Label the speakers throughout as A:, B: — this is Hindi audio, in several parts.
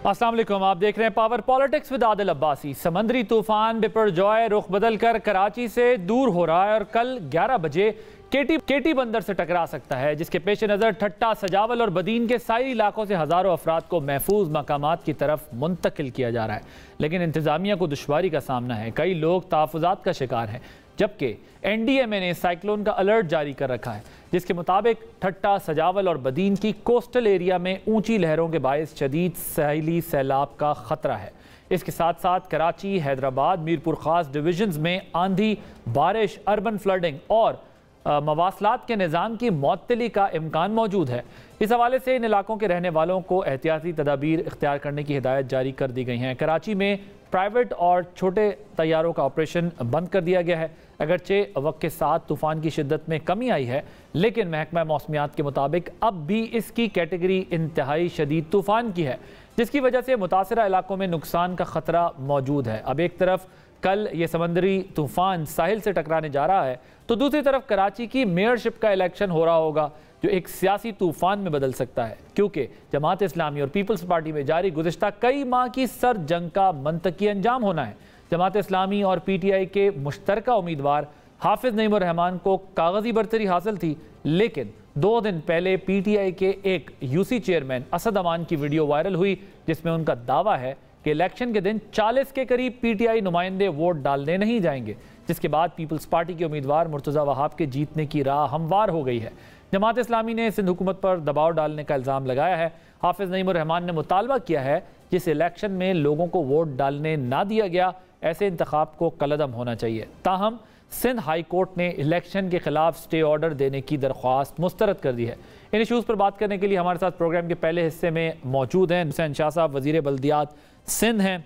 A: अस्सलाम वालेकुम, आप देख रहे हैं power politics with Adil Abbasi. समंदरी तूफान बिपरजॉय रुख बदलकर कराची से दूर हो रहा है और कल 11 बजे केटी बंदर से टकरा सकता है, जिसके पेश नज़र ठट्टा, सजावल और बदीन के सारी इलाकों से हज़ारों अफराद को महफूज मकामात की तरफ मुंतकिल किया जा रहा है। लेकिन इंतज़ामिया को दुश्वारी का सामना है, कई लोग तहफ़्फ़ुज़ात का शिकार हैं, जबकि NDMA ने साइक्लोन का अलर्ट जारी कर रखा है, जिसके मुताबिक ठट्टा, सजावल और बदीन की कोस्टल एरिया में ऊंची लहरों के बायस शदीद साहिली सैलाब का खतरा है। इसके साथ साथ कराची, हैदराबाद, मीरपुर खास डिवीजन्स में आंधी, बारिश, अर्बन फ्लडिंग और मवासलात के निज़ाम की मुअत्तली का इम्कान मौजूद है। इस हवाले से इन इलाकों के रहने वालों को एहतियाती तदाबीर इख्तियार करने की हिदायत जारी कर दी गई हैं। कराची में प्राइवेट और छोटे तैयारों का ऑपरेशन बंद कर दिया गया है। अगरचे वक्त के साथ तूफ़ान की शिद्दत में कमी आई है, लेकिन महकमा मौसमियात के मुताबिक अब भी इसकी कैटेगरी इंतहाई शदीद तूफ़ान की है, जिसकी वजह से मुतासरा इलाकों में नुकसान का ख़तरा मौजूद है। अब एक तरफ कल ये समंदरी तूफ़ान साहिल से टकराने जा रहा है, तो दूसरी तरफ कराची की मेयरशिप का इलेक्शन हो रहा होगा, जो एक सियासी तूफ़ान में बदल सकता है, क्योंकि जमात इस्लामी और पीपल्स पार्टी में जारी गुज़िश्ता कई माह की सर जंग का मंतकी अंजाम होना है। जमात इस्लामी और PTI के मुश्तरका उम्मीदवार हाफिज़ नईमुर रहमान को कागज़ी बरतरी हासिल थी, लेकिन 2 दिन पहले PTI के एक UC चेयरमैन असद अमान की वीडियो वायरल हुई, जिसमें उनका दावा है कि इलेक्शन के दिन 40 के करीब PTI नुमाइंदे वोट डालने नहीं जाएंगे, जिसके बाद पीपल्स पार्टी के उम्मीदवार मुर्तज़ा वहाब के जीतने की राह हमवार हो गई है। जमात इस्लामी ने सिंध हुकूमत पर दबाव डालने का इल्ज़ाम लगाया है। हाफिज़ नईमुर रहमान ने मुतालबा किया है जिस इलेक्शन में लोगों को वोट डालने ना दिया गया, ऐसे इंतखाब को कलअदम होना चाहिए। ताहम सिंध हाई कोर्ट ने इलेक्शन के खिलाफ स्टे ऑर्डर देने की दरख्वास्त मुस्तरद कर दी है। इन इशूज़ पर बात करने के लिए हमारे साथ प्रोग्राम के पहले हिस्से में मौजूद हैं हुसैन शाह साहब, वज़ीर बल्दियात सिंध हैं।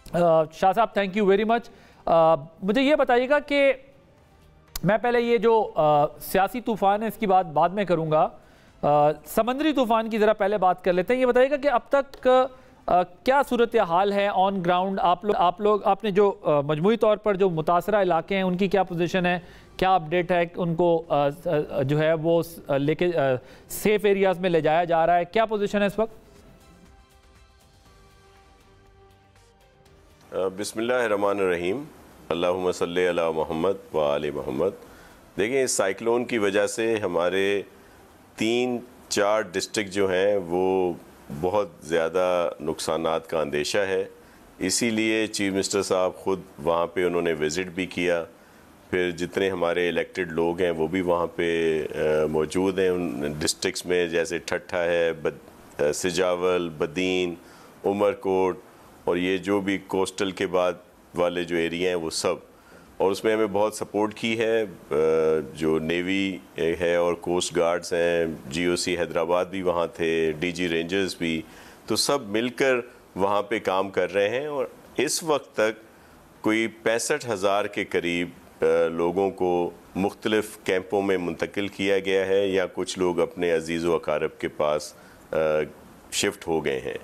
A: शाह साहब, थैंक यू वेरी मच। मुझे ये बताइएगा कि मैं पहले ये जो सियासी तूफ़ान है इसकी बात बाद में करूँगा, समंदरी तूफ़ान की ज़रा पहले बात कर लेते हैं। ये बताइएगा कि अब तक क्या सूरत हाल है ऑन ग्राउंड? आपने जो मजमूई तौर पर जो मुतासरा इलाके हैं उनकी क्या पोजीशन है, क्या अपडेट है? उनको जो है वो लेके सेफ एरियाज़ में ले जाया जा रहा है, क्या पोजीशन है इस वक्त?
B: बिस्मिल्लाहिर्रहमानिर्रहीम, अल्लाहुम्मा सल्ली अला मुहम्मद व आले मुहम्मद। देखिए, इस साइक्लोन की वजह से हमारे 3-4 डिस्ट्रिक्ट जो हैं वो बहुत ज़्यादा नुकसानात का अंदेशा है। इसीलिए चीफ मिनिस्टर साहब ख़ुद वहाँ पे उन्होंने विज़िट भी किया। फिर जितने हमारे इलेक्टेड लोग हैं वो भी वहाँ पे मौजूद हैं उन डिस्ट्रिक्ट्स में, जैसे ठट्ठा है, सिजावल, बदीन, उमरकोट और ये जो भी कोस्टल के बाद वाले जो एरिया हैं वो सब। और उसमें हमें बहुत सपोर्ट की है, जो नेवी है और कोस्ट गार्ड्स हैं, GOC हैदराबाद भी वहाँ थे, DG रेंजर्स भी, तो सब मिलकर वहाँ पे काम कर रहे हैं। और इस वक्त तक कोई 65,000 के करीब लोगों को मुख्तलिफ़ कैंपों में मुंतकिल किया गया है, या कुछ लोग अपने अजीज़ व अकारब के पास शिफ्ट हो गए हैं।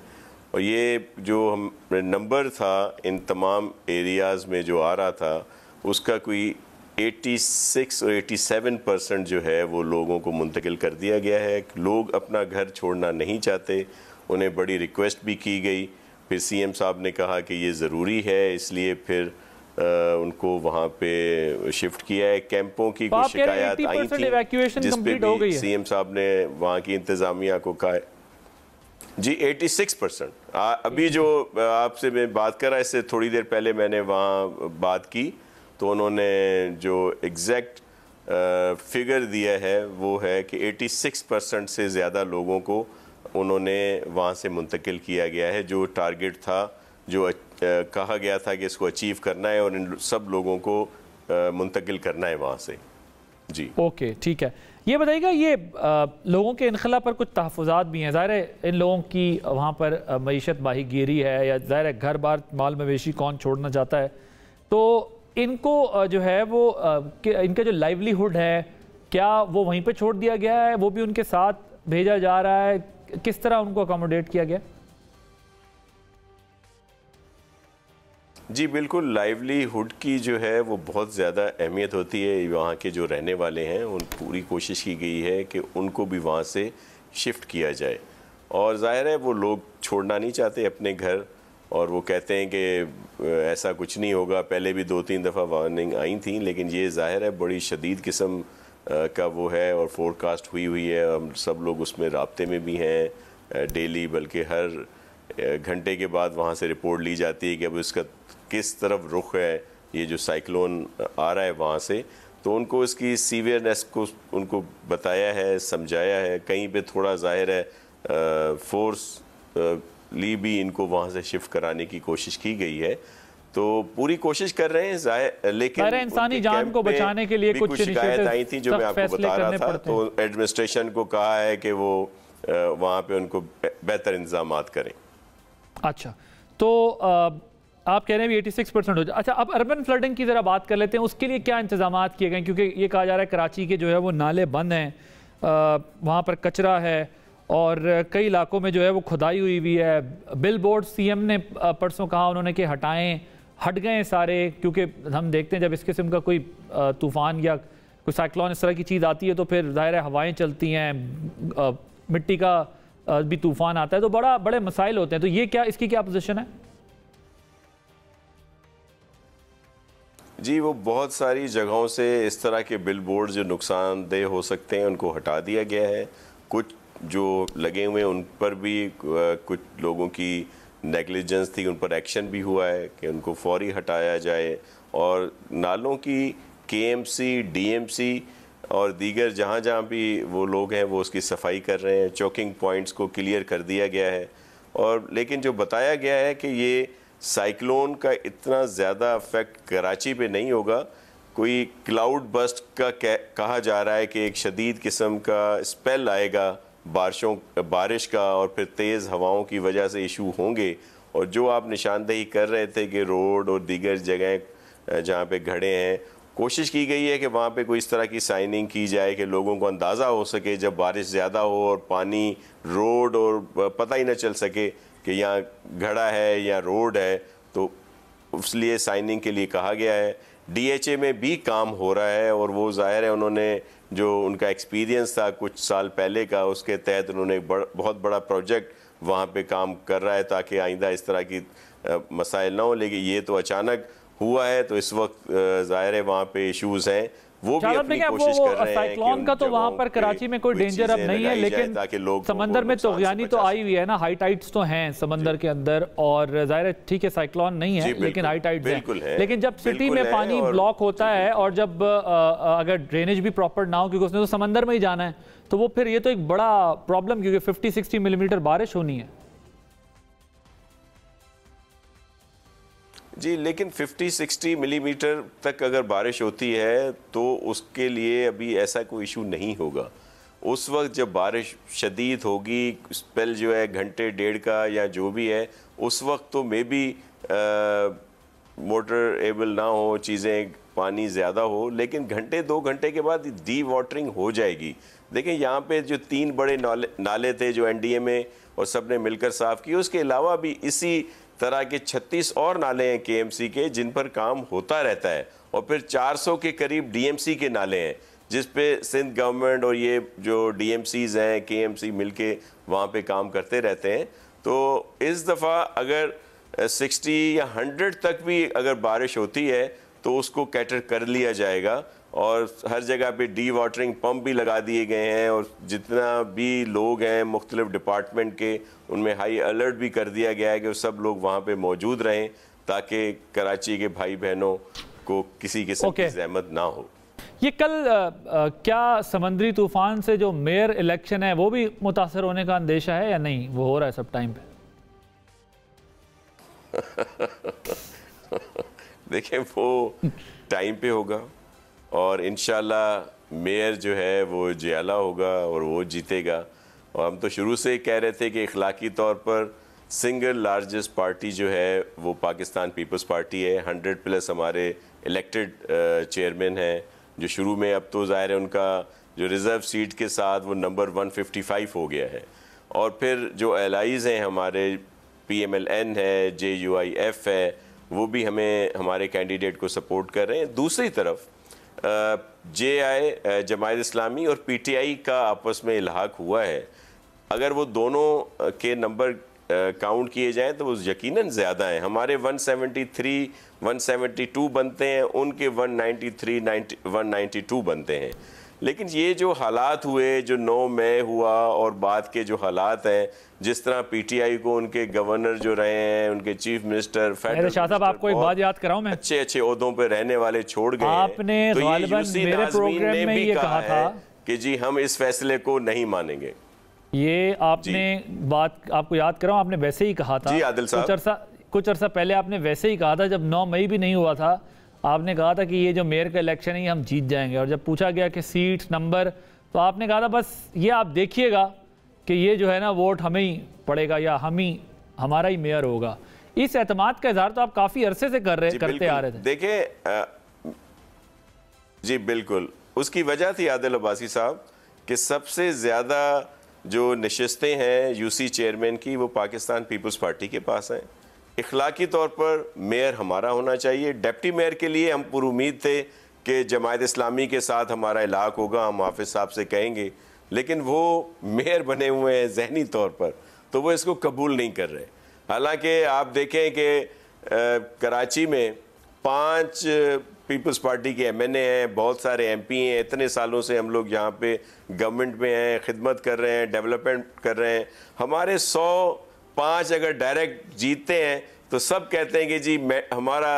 B: और ये जो हम नंबर था इन तमाम एरियाज़ में जो आ रहा था, उसका कोई 86 और 87% जो है वो लोगों को मुंतकिल कर दिया गया है। लोग अपना घर छोड़ना नहीं चाहते, उन्हें बड़ी रिक्वेस्ट भी की गई। फिर CM साहब ने कहा कि ये ज़रूरी है, इसलिए फिर उनको वहाँ पे शिफ्ट किया है। कैंपों की कुछ शिकायत आई थी, जिस पे भी CM साहब ने वहाँ की इंतज़ामिया को कहा जी 86%। अभी जो आपसे मैं बात कर रहा, इससे थोड़ी देर पहले मैंने वहाँ बात की, तो उन्होंने जो एग्जैक्ट फिगर दिया है वो है कि 86% से ज़्यादा लोगों को उन्होंने वहाँ से मुंतकिल किया गया है। जो टारगेट था, जो कहा गया था कि इसको अचीव करना है और इन सब लोगों को मुंतकिल करना है वहाँ से। जी
A: ओके, ठीक है। ये बताइएगा, ये लोगों के इनखला पर कुछ तहफ़्फ़ुज़ात भी हैं। ज़ाहिर है इन लोगों की वहाँ पर मईशत माहीगीरी है, या ज़ाहिर है घर बार माल मवेशी कौन छोड़ना चाहता है, तो इनको जो है वो इनका जो लाइवलीहुड है, क्या वो वहीं पे छोड़ दिया गया है, वो भी उनके साथ भेजा जा रहा है? किस तरह उनको अकोमोडेट किया गया?
B: जी बिल्कुल, लाइवलीहुड की जो है वो बहुत ज़्यादा अहमियत होती है। वहाँ के जो रहने वाले हैं उन पूरी कोशिश की गई है कि उनको भी वहाँ से शिफ्ट किया जाए। और जाहिर है वो लोग छोड़ना नहीं चाहते अपने घर, और वो कहते हैं कि ऐसा कुछ नहीं होगा। पहले भी 2-3 दफ़ा वार्निंग आई थी, लेकिन ये जाहिर है बड़ी शदीद किस्म का वो है और फोरकास्ट हुई है। हम सब लोग उसमें राब्ते में भी हैं डेली, बल्कि हर घंटे के बाद वहाँ से रिपोर्ट ली जाती है कि अब इसका किस तरफ रुख है, ये जो साइक्लोन आ रहा है वहाँ से। तो उनको इसकी सीवियरनेस को उनको बताया है, समझाया है। कहीं पे थोड़ा जाहिर है फोर्स ली भी इनको वहाँ से शिफ्ट कराने की कोशिश की गई है, तो पूरी कोशिश कर रहे हैं। लेकिन
A: इंसानी जान को बचाने के लिए कुछ
B: शिकायत आई थी जो मैं आपको बता रहा था, तो एडमिनिस्ट्रेशन को कहा है कि वो वहाँ पे उनको बेहतर इंतजाम करें।
A: अच्छा, तो आप कह रहे हैं 86% हो जाए। अच्छा, अब अर्बन फ्लडिंग की ज़रा बात कर लेते हैं, उसके लिए क्या इंतजाम किए गए? क्योंकि ये कहा जा रहा है कराची के जो है वो नाले बंद हैं, वहाँ पर कचरा है और कई इलाकों में जो है वो खुदाई हुई है। बिल बोर्ड सीएम ने परसों कहा उन्होंने कि हट गए सारे, क्योंकि हम देखते हैं जब इस किस्म का कोई तूफ़ान या कोई साइक्लोन इस तरह की चीज़ आती है तो फिर ज़ाहिर है हवाएं चलती हैं, मिट्टी का भी तूफ़ान आता है, तो बड़े मसाइल होते हैं। तो ये क्या, इसकी क्या पोजीशन है?
B: जी, वो बहुत सारी जगहों से इस तरह के बिल बोर्ड जो नुकसानदेह हो सकते हैं उनको हटा दिया गया है। कुछ जो लगे हुए हैं उन पर भी कुछ लोगों की नेग्लिजेंस थी, उन पर एक्शन भी हुआ है कि उनको फौरी हटाया जाए। और नालों की केएमसी, डीएमसी और दीगर जहाँ जहाँ भी वो लोग हैं वो उसकी सफाई कर रहे हैं। चौकिंग पॉइंट्स को क्लियर कर दिया गया है। और लेकिन जो बताया गया है कि ये साइक्लोन का इतना ज़्यादा इफेक्ट कराची पे नहीं होगा। कोई क्लाउड बस्ट का कहा जा रहा है कि एक शदीद किस्म का स्पेल आएगा बारिश का, और फिर तेज़ हवाओं की वजह से इशू होंगे। और जो आप निशानदेही कर रहे थे कि रोड और दीगर जगह जहाँ पे घड़े हैं, कोशिश की गई है कि वहाँ पे कोई इस तरह की साइनिंग की जाए कि लोगों को अंदाज़ा हो सके जब बारिश ज़्यादा हो और पानी रोड और पता ही ना चल सके कि यहाँ घड़ा है या रोड है, तो इसलिए साइनिंग के लिए कहा गया है। डीएचए में भी काम हो रहा है और वो जाहिर है उन्होंने जो उनका एक्सपीरियंस था कुछ साल पहले का, उसके तहत उन्होंने एक बहुत बड़ा प्रोजेक्ट वहाँ पे काम कर रहा है ताकि आइंदा इस तरह की मसाइल ना हो। लेकिन ये तो अचानक हुआ है, तो इस वक्त जाहिर है वहाँ पे इश्यूज हैं, वो भी अपनी कोशिश कर रहे हैं।
A: साइक्लोन का तो वहाँ पर कराची में कोई डेंजर अब नहीं है, लेकिन समंदर में तूफ़ानी तो आई हुई है ना, हाई टाइड्स तो हैं समंदर के अंदर, और जाहिर है ठीक है साइक्लोन नहीं है लेकिन हाई टाइड्स हैं। लेकिन जब सिटी में पानी ब्लॉक होता है और जब अगर ड्रेनेज भी प्रॉपर ना हो, क्योंकि उसने तो समंदर में ही जाना है, तो वो फिर ये तो एक बड़ा प्रॉब्लम, क्योंकि 50-60 मिलीमीटर बारिश होनी है।
B: जी, लेकिन 50-60 मिलीमीटर तक अगर बारिश होती है तो उसके लिए अभी ऐसा कोई इशू नहीं होगा। उस वक्त जब बारिश शदीद होगी, स्पेल जो है घंटे डेढ़ का या जो भी है, उस वक्त तो मे बी मोटर एबल ना हो, चीज़ें पानी ज़्यादा हो, लेकिन घंटे 2 घंटे के बाद डी वाटरिंग हो जाएगी। देखिए यहाँ पे जो 3 बड़े नाले थे जो एनडीएमए और सब ने मिलकर साफ़ किए, उसके अलावा भी इसी तरह के 36 और नाले हैं केएमसी के जिन पर काम होता रहता है, और फिर 400 के करीब डीएमसी के नाले हैं जिस पे सिंध गवर्नमेंट और ये जो डीएमसीज हैं केएमसी मिलके वहाँ पे काम करते रहते हैं। तो इस दफ़ा अगर 60 या 100 तक भी अगर बारिश होती है तो उसको कैटर कर लिया जाएगा, और हर जगह पे डी वाटरिंग पंप भी लगा दिए गए हैं, और जितना भी लोग हैं मुख्तलिफ डिपार्टमेंट के उनमें हाई अलर्ट भी कर दिया गया है कि सब लोग वहाँ पे मौजूद रहें ताकि कराची के भाई बहनों को किसी किस्म की ज़हमत ना हो।
A: ये कल क्या समंदरी तूफान से जो मेयर इलेक्शन है वो भी मुतासर होने का अंदेशा है या नहीं? वो हो रहा है सब टाइम पे?
B: देखिए वो टाइम पे होगा और इंशाल्लाह मेयर जो है वो जियाला होगा और वो जीतेगा। और हम तो शुरू से ही कह रहे थे कि इखलाकी तौर पर सिंगल लार्जेस्ट पार्टी जो है वो पाकिस्तान पीपल्स पार्टी है। 100+ हमारे इलेक्टेड चेयरमैन हैं जो शुरू में, अब तो ज़ाहिर है उनका जो रिज़र्व सीट के साथ वो नंबर 155 हो गया है। और फिर जो एलाइज़ हैं हमारे, PMLN है, JUIF है, वो भी हमें हमारे कैंडिडेट को सपोर्ट कर रहे हैं। दूसरी तरफ JI जमायत इस्लामी और PTI का आपस में इल्हाक हुआ है। अगर वो दोनों के नंबर काउंट किए जाएं तो वो यकीनन ज़्यादा हैं। हमारे 173, 172 बनते हैं, उनके 193, 192 बनते हैं। लेकिन ये जो हालात हुए, जो 9 मई हुआ और बाद के जो हालात हैं, जिस तरह पीटीआई को उनके गवर्नर जो रहे हैं, उनके चीफ मिनिस्टर, फेडरल
A: शाह साहब, आपको एक बात याद कराऊं मैं,
B: अच्छे अच्छे ओहदों पे रहने वाले छोड़ गए।
A: आपने
B: तो
A: गालिबन मेरे प्रोग्राम में ये कहा था
B: कि जी हम इस फैसले को नहीं मानेंगे।
A: ये आपने बात, आपको याद कराऊं, आपने वैसे ही कहा था।
B: जी आदिल साहब,
A: कुछ अर्सा पहले आपने वैसे ही कहा था, जब 9 मई भी नहीं हुआ था, आपने कहा था कि ये जो मेयर का इलेक्शन है हम जीत जाएंगे। और जब पूछा गया कि सीट नंबर, तो आपने कहा था बस ये आप देखिएगा कि ये जो है ना वोट हमें ही पड़ेगा या हमारा ही मेयर होगा। इस एतमाद का इजहार तो आप काफी अरसे से करते आ रहे थे।
B: देखिए जी बिल्कुल, उसकी वजह थी आदिल अब्बासी साहब कि सबसे ज्यादा जो नशिस्तें हैं यूसी चेयरमैन की वो पाकिस्तान पीपल्स पार्टी के पास हैं। इखलाकी तौर पर मेयर हमारा होना चाहिए। डिप्टी मेयर के लिए हम पुरुमीद थे कि जमायत इस्लामी के साथ हमारा इलाक होगा, हम हाफिज साहब से कहेंगे, लेकिन वो मेयर बने हुए हैं जहनी तौर पर, तो वो इसको कबूल नहीं कर रहे। हालांकि आप देखें कि कराची में 5 पीपल्स पार्टी के एमएनए हैं, बहुत सारे एमपी हैं, इतने सालों से हम लोग यहाँ पे गवर्नमेंट में हैं, खिदमत कर रहे हैं, डेवलपमेंट कर रहे हैं। हमारे 105 अगर डायरेक्ट जीतते हैं तो सब कहते हैं कि जी हमारा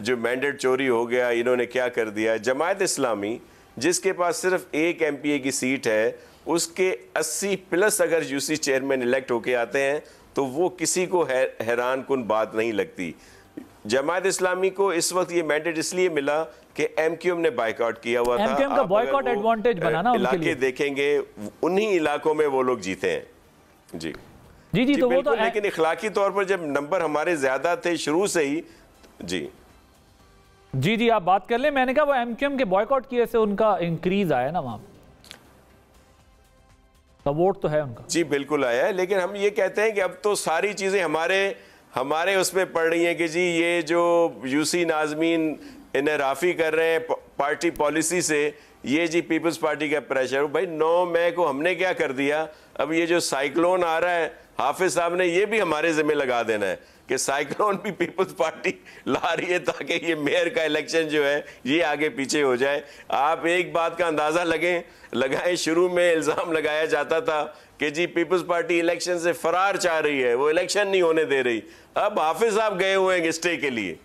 B: जो मैंडेट चोरी हो गया, इन्होंने क्या कर दिया। जमायत इस्लामी जिसके पास सिर्फ एक एमपीए की सीट है, उसके 80+ अगर यूसी चेयरमैन इलेक्ट होके आते हैं तो वो किसी को हैरान कुन बात नहीं लगती। जमायत इस्लामी को इस वक्त ये मैंडेट इसलिए मिला कि एमक्यूएम ने बायकॉट किया हुआ था।
A: एमक्यूएम का बॉयकॉट एडवांटेज बना ना उनके लिए।
B: देखेंगे उन्हीं इलाकों में वो लोग जीते हैं। जी
A: जी जी, तो वो तो
B: लेकिन इखलाकी तौर पर जब नंबर हमारे ज्यादा थे शुरू से ही। जी
A: जी जी, आप बात कर लें। मैंने कहा वो एमक्यूएम के बॉयकॉट किए से उनका इंक्रीज आया ना, वहां तो वोट तो है उनका।
B: जी बिल्कुल आया है, लेकिन हम ये कहते हैं कि अब तो सारी चीजें हमारे उसमें पड़ रही हैं कि जी ये जो यूसी नाजमीन इन्हें राफी कर रहे हैं पार्टी पॉलिसी से, ये जी पीपल्स पार्टी का प्रेशर। भाई 9 मई को हमने क्या कर दिया? अब ये जो साइक्लोन आ रहा है, हाफिज साहब ने ये भी हमारे जिम्मे लगा देना है कि साइक्लोन भी पीपल्स पार्टी ला रही है ताकि ये मेयर का इलेक्शन जो है ये आगे पीछे हो जाए। आप एक बात का अंदाजा लगाएं, शुरू में इल्जाम लगाया जाता था कि जी पीपल्स पार्टी इलेक्शन से फरार चाह रही है, वो इलेक्शन नहीं होने दे रही। अब हाफिज साहब गए हुए हैं स्टे के लिए,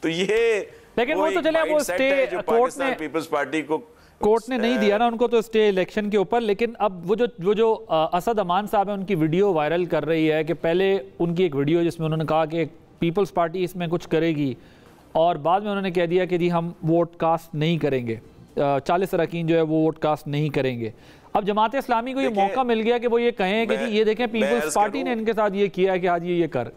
B: तो ये
A: लेकिन वो तो चले वो स्टे कोर्ट ने,
B: पीपल्स पार्टी को
A: कोर्ट ने नहीं दिया ना उनको तो स्टे इलेक्शन के ऊपर। लेकिन अब वो जो असद अमान साहब है, उनकी वीडियो वायरल कर रही है कि पहले उनकी एक वीडियो जिसमें उन्होंने कहा कि पीपल्स पार्टी इसमें कुछ करेगी, और बाद में उन्होंने कह दिया कि जी हम वोट कास्ट नहीं करेंगे, 40 अरकान जो है वो वोट कास्ट नहीं करेंगे। अब जमात इस्लामी को ये मौका मिल गया कि वो ये कहें कि जी ये देखें पीपल्स पार्टी ने इनके साथ ये किया कि आज ये कर।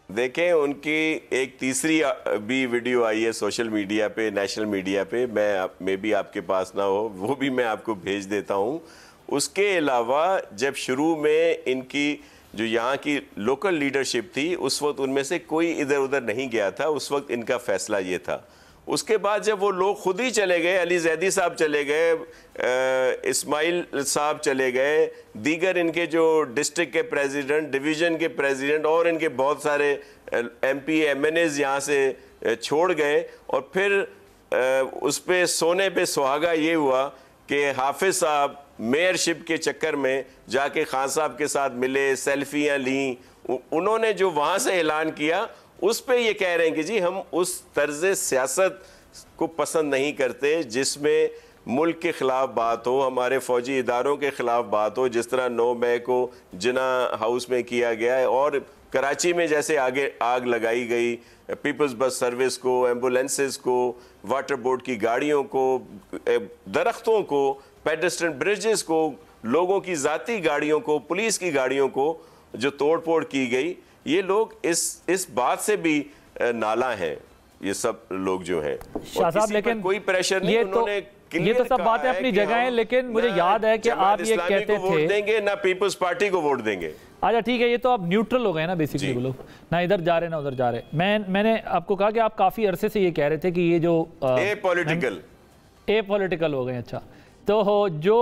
B: देखें उनकी एक तीसरी भी वीडियो आई है सोशल मीडिया पे, नेशनल मीडिया पे, मैं भी आपके पास ना हो, वो भी मैं आपको भेज देता हूँ। उसके अलावा जब शुरू में इनकी जो यहाँ की लोकल लीडरशिप थी, उस वक्त उनमें से कोई इधर उधर नहीं गया था, उस वक्त इनका फैसला ये था। उसके बाद जब वो लोग खुद ही चले गए, अली जैदी साहब चले गए, इस्माइल साहब चले गए, दीगर इनके जो डिस्ट्रिक्ट के प्रेसिडेंट, डिवीज़न के प्रेसिडेंट और इनके बहुत सारे एमपी एमएनएज यहाँ से छोड़ गए, और फिर उस पे सोने पे सुहागा ये हुआ कि हाफिज साहब मेयरशिप के चक्कर में जाके खान साहब के साथ मिले, सेल्फियाँ लीं, उन्होंने जो वहाँ से ऐलान किया उस पे ये कह रहे हैं कि जी हम उस तर्ज सियासत को पसंद नहीं करते जिसमें मुल्क के ख़िलाफ़ बात हो, हमारे फ़ौजी इदारों के ख़िलाफ़ बात हो, जिस तरह 9 मई को जिना हाउस में किया गया है, और कराची में जैसे आग लगाई गई पीपल्स बस सर्विस को, एम्बुलेंसेस को, वाटर बोर्ड की गाड़ियों को, दरख्तों को, पेडेस्ट्रियन ब्रिजेस को, लोगों की ज़ाती गाड़ियों को, पुलिस की गाड़ियों को जो तोड़ फोड़ की गई। ये लोग इस बात से भी नाला हैं, ये सब लोग जो हैं।
A: शाह साहब, लेकिन
B: कोई प्रेशर नहीं, उन्होंने
A: ये तो सब बातें अपनी जगह है, लेकिन मुझे याद है कि आप ये कहते थे
B: वोट देंगे ना पीपल्स पार्टी को वोट देंगे।
A: अच्छा ठीक है, ये तो आप न्यूट्रल हो गए ना बेसिकली, वो लोग ना इधर जा रहे ना उधर जा रहे। मैंने आपको कहा कि आप काफी अरसे से ये कह रहे थे कि ये जो
B: ए पॉलिटिकल
A: हो गए। अच्छा, तो जो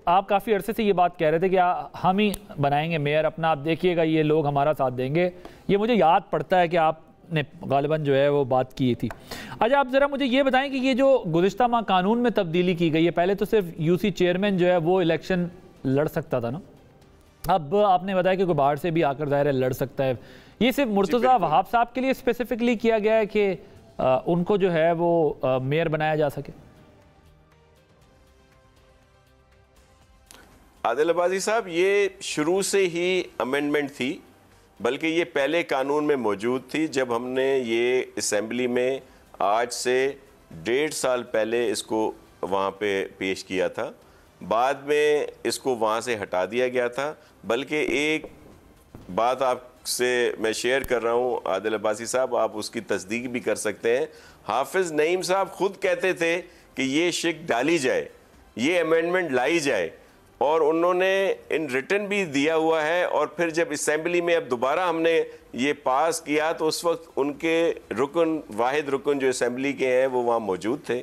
A: आप काफ़ी अरसे से ये बात कह रहे थे कि हम ही बनाएंगे मेयर अपना, आप देखिएगा ये लोग हमारा साथ देंगे, ये मुझे याद पड़ता है कि आपने गालिबन जो है वो बात की थी। अच्छा, आप ज़रा मुझे ये बताएं कि ये जो गुज़िश्ता माह कानून में तब्दीली की गई है, पहले तो सिर्फ यूसी चेयरमैन जो है वो इलेक्शन लड़ सकता था ना, अब आपने बताया कि कोई बाहर से भी आकर ज़ाहिर है लड़ सकता है। ये सिर्फ मुर्तज़ा वहाब साहब के लिए स्पेसिफिकली किया गया है कि उनको जो है वो मेयर बनाया जा सके?
B: आदिल अब्बासी साहब, ये शुरू से ही अमेंडमेंट थी, बल्कि ये पहले कानून में मौजूद थी। जब हमने ये असेंबली में आज से 1.5 साल पहले इसको वहाँ पे पेश किया था, बाद में इसको वहाँ से हटा दिया गया था। बल्कि एक बात आपसे मैं शेयर कर रहा हूँ आदिल अब्बासी साहब, आप उसकी तस्दीक भी कर सकते हैं। हाफिज़ नईम साहब खुद कहते थे कि ये शिक डाली जाए, ये अमेंडमेंट लाई जाए, और उन्होंने इन रिटन भी दिया हुआ है। और फिर जब असेंबली में अब दोबारा हमने ये पास किया तो उस वक्त उनके रुकन, वाहिद रुकन जो असेंबली के हैं वो वहाँ मौजूद थे,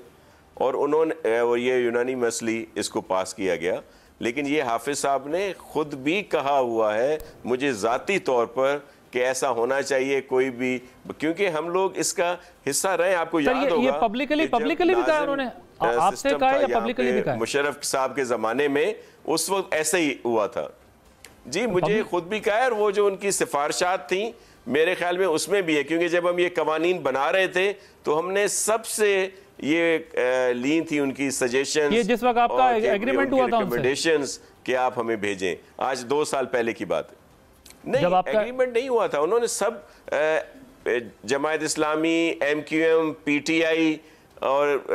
B: और उन्होंने और ये यूनानी मसली इसको पास किया गया। लेकिन ये हाफिज़ साहब ने खुद भी कहा हुआ है मुझे ज़ाती तौर पर कि ऐसा होना चाहिए कोई भी, क्योंकि हम लोग इसका हिस्सा रहे। आपको याद होगा
A: ये पब्लिकली भी कहा उन्होंने, आपसे कहा या पब्लिकली भी कहा?
B: मुशर्रफ साहब के ज़माने में उस वक्त ऐसे ही हुआ था जी, मुझे खुद भी कहा है। और वो जो उनकी सिफारिशात थी मेरे ख्याल में उसमें भी है, क्योंकि जब हम ये कवानीन बना रहे थे तो हमने सबसे ये ली थी उनकी सजेशन,
A: ये जिस वक्त आपका एग्रीमेंट हुआ था
B: रिकमेंडेशंस कि आप हमें भेजें। आज 2 साल पहले की बात है। नहीं, एग्रीमेंट नहीं हुआ था। उन्होंने सब जमायत इस्लामी, MQM, PTI और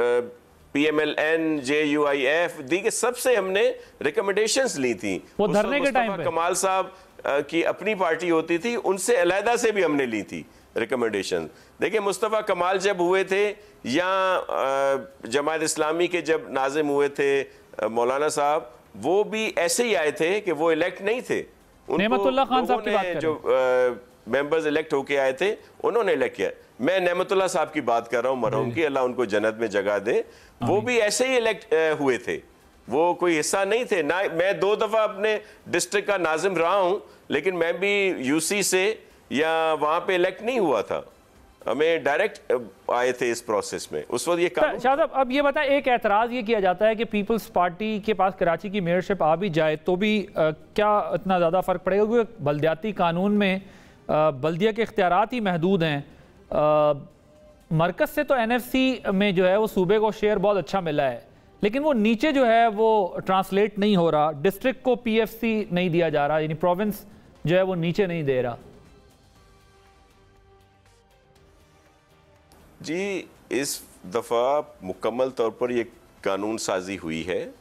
B: PMLN, JUIF दीगे सबसे हमने रिकमेंडेशंस ली थी।
A: वो धरने के टाइम पे
B: कमाल साहब की अपनी पार्टी होती थी, उनसे अलहदा से भी हमने ली थी रिकमेंडेशन। देखिए, मुस्तफ़ा कमाल जब हुए थे या जमायत इस्लामी के जब नाजिम हुए थे मौलाना साहब, वो भी ऐसे ही आए थे कि वो इलेक्ट नहीं थे।
A: नेमतुल्लाह खान साहब की बात करें,
B: जो मेंबर्स इलेक्ट होके आए थे उन्होंने इलेक्ट किया। मैं नेमतुल्लाह साहब की बात कर रहा हूँ, मरहूम की, अल्लाह उनको जन्नत में जगह दे। वो भी ऐसे ही इलेक्ट हुए थे, वो कोई हिस्सा नहीं थे ना। मैं 2 दफ़ा अपने डिस्ट्रिक्ट का नाजिम रहा हूँ, लेकिन मैं भी यूसी से या वहाँ पे इलेक्ट नहीं हुआ था, हमें डायरेक्ट आए थे इस प्रोसेस में उस वक्त। ये
A: शाह साहब, अब ये बताएं, एक एतराज़ ये किया जाता है कि पीपल्स पार्टी के पास कराची की मेयरशिप आ भी जाए तो भी क्या इतना ज़्यादा फ़र्क पड़ेगा, क्योंकि बल्दियाती कानून में बल्दिया के इख्तियारात ही महदूद हैं। मरकज़ से तो NFC में जो है वो सूबे को शेयर बहुत अच्छा मिला है, लेकिन वो नीचे जो है वो ट्रांसलेट नहीं हो रहा, डिस्ट्रिक्ट को PFC नहीं दिया जा रहा, यानी प्रोविंस जो है वो नीचे नहीं दे रहा।
B: जी, इस दफ़ा मुकम्मल तौर पर ये कानून साजी हुई है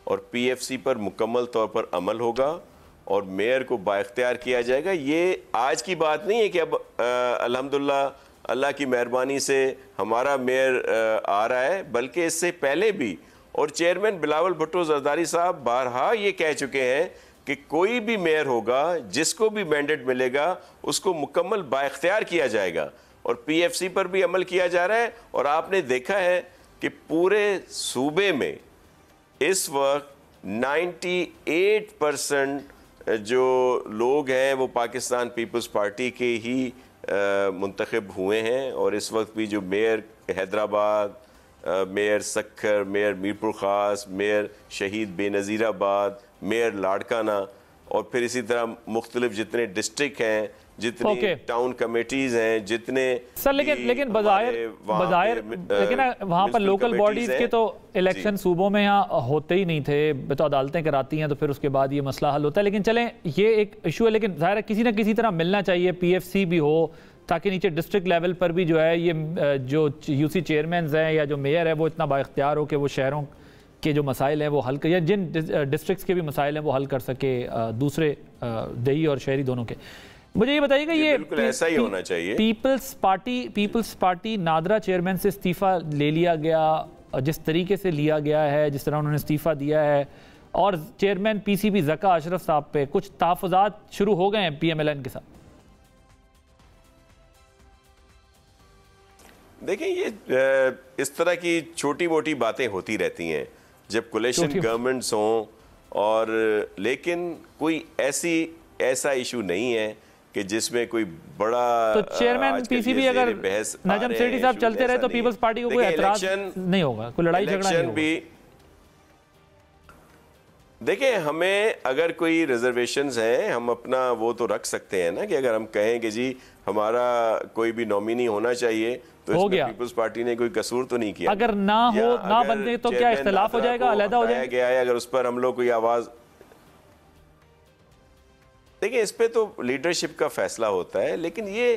B: और PFC पर मुकम्मल तौर पर अमल होगा और मेयर को बाइख्तियार किया जाएगा। ये आज की बात नहीं है कि अब अल्हम्दुलिल्लाह अल्लाह की मेहरबानी से हमारा मेयर आ रहा है, बल्कि इससे पहले भी। और चेयरमैन बिलावल भुट्टो जरदारी साहब बारहा ये कह चुके हैं कि कोई भी मेयर होगा, जिसको भी मैंडेट मिलेगा, उसको मुकम्मल बाइख्तियार किया जाएगा। और PFC पर भी अमल किया जा रहा है। और आपने देखा है कि पूरे सूबे में इस वक्त 98% जो लोग हैं वो पाकिस्तान पीपल्स पार्टी के ही मुंतखब हुए हैं। और इस वक्त भी जो mayor Hyderabad, mayor Sukkur, mayor Mirpur ख़ास, मेयर शहीद बेनज़ीराबाद, मेयर लाड़काना, और फिर इसी तरह मुख्तलिफ जितने डिस्ट्रिक्ट हैं, जितनी टाउन कमेटीज हैं, जितने
A: सर, लेकिन बज़ाहिर लेकिन वहाँ पर लोकल बॉडीज के तो इलेक्शन सूबों में यहाँ होते ही नहीं थे, तो अदालतें कराती हैं तो फिर उसके बाद ये मसला हल होता है। लेकिन चलें, ये एक इशू है, लेकिन ज़ाहिर है किसी ना किसी तरह मिलना चाहिए, PFC भी हो, ताकि नीचे डिस्ट्रिक्ट लेवल पर भी जो है ये जो यूसी चेयरमैन हैं या जो मेयर है वो इतना बाइख्तियार हो कि वो शहरों के जो मसाइल हैं वो हल कर, या जिन डिस्ट्रिक्ट्स के भी मसाइल हैं वो हल कर सके, दूसरे देही और शहरी दोनों के। मुझे ये बताइएगा, ये
B: बिल्कुल ऐसा ही होना चाहिए।
A: पीपल्स पार्टी नादरा चेयरमैन से इस्तीफ़ा ले लिया गया, जिस तरीके से लिया गया है, जिस तरह उन्होंने इस्तीफ़ा दिया है, और चेयरमैन PCB ज़का अशरफ साहब पे कुछ तहफ़्फ़ुज़ात शुरू हो गए हैं PMLN के साथ।
B: देखिए, ये इस तरह की छोटी मोटी बातें होती रहती हैं। जब कोलिशन गवर्नमेंट्स हों, और लेकिन कोई ऐसा इशू नहीं है कि जिसमें कोई बड़ा।
A: तो चेयरमैन पीसीबी अगर नजम सेठी साहब चलते रहे तो पीपल्स पार्टी को कोई एतराज नहीं होगा, कोई लड़ाई झगड़ा नहीं होगा।
B: देखिए, हमें अगर कोई रिजर्वेशंस हैं, हम अपना वो तो रख सकते हैं ना, कि अगर हम कहें कि जी हमारा कोई भी नॉमिनी होना चाहिए, तो इसमें पीपल्स पार्टी ने कोई कसूर तो नहीं किया।
A: अगर ना हो, ना बनने, तो क्या इख्तिलाफ हो जाएगा, अलग हो जाएगा?
B: अगर उस पर हम लोग कोई आवाज, देखिए इस पे तो लीडरशिप का फैसला होता है, लेकिन ये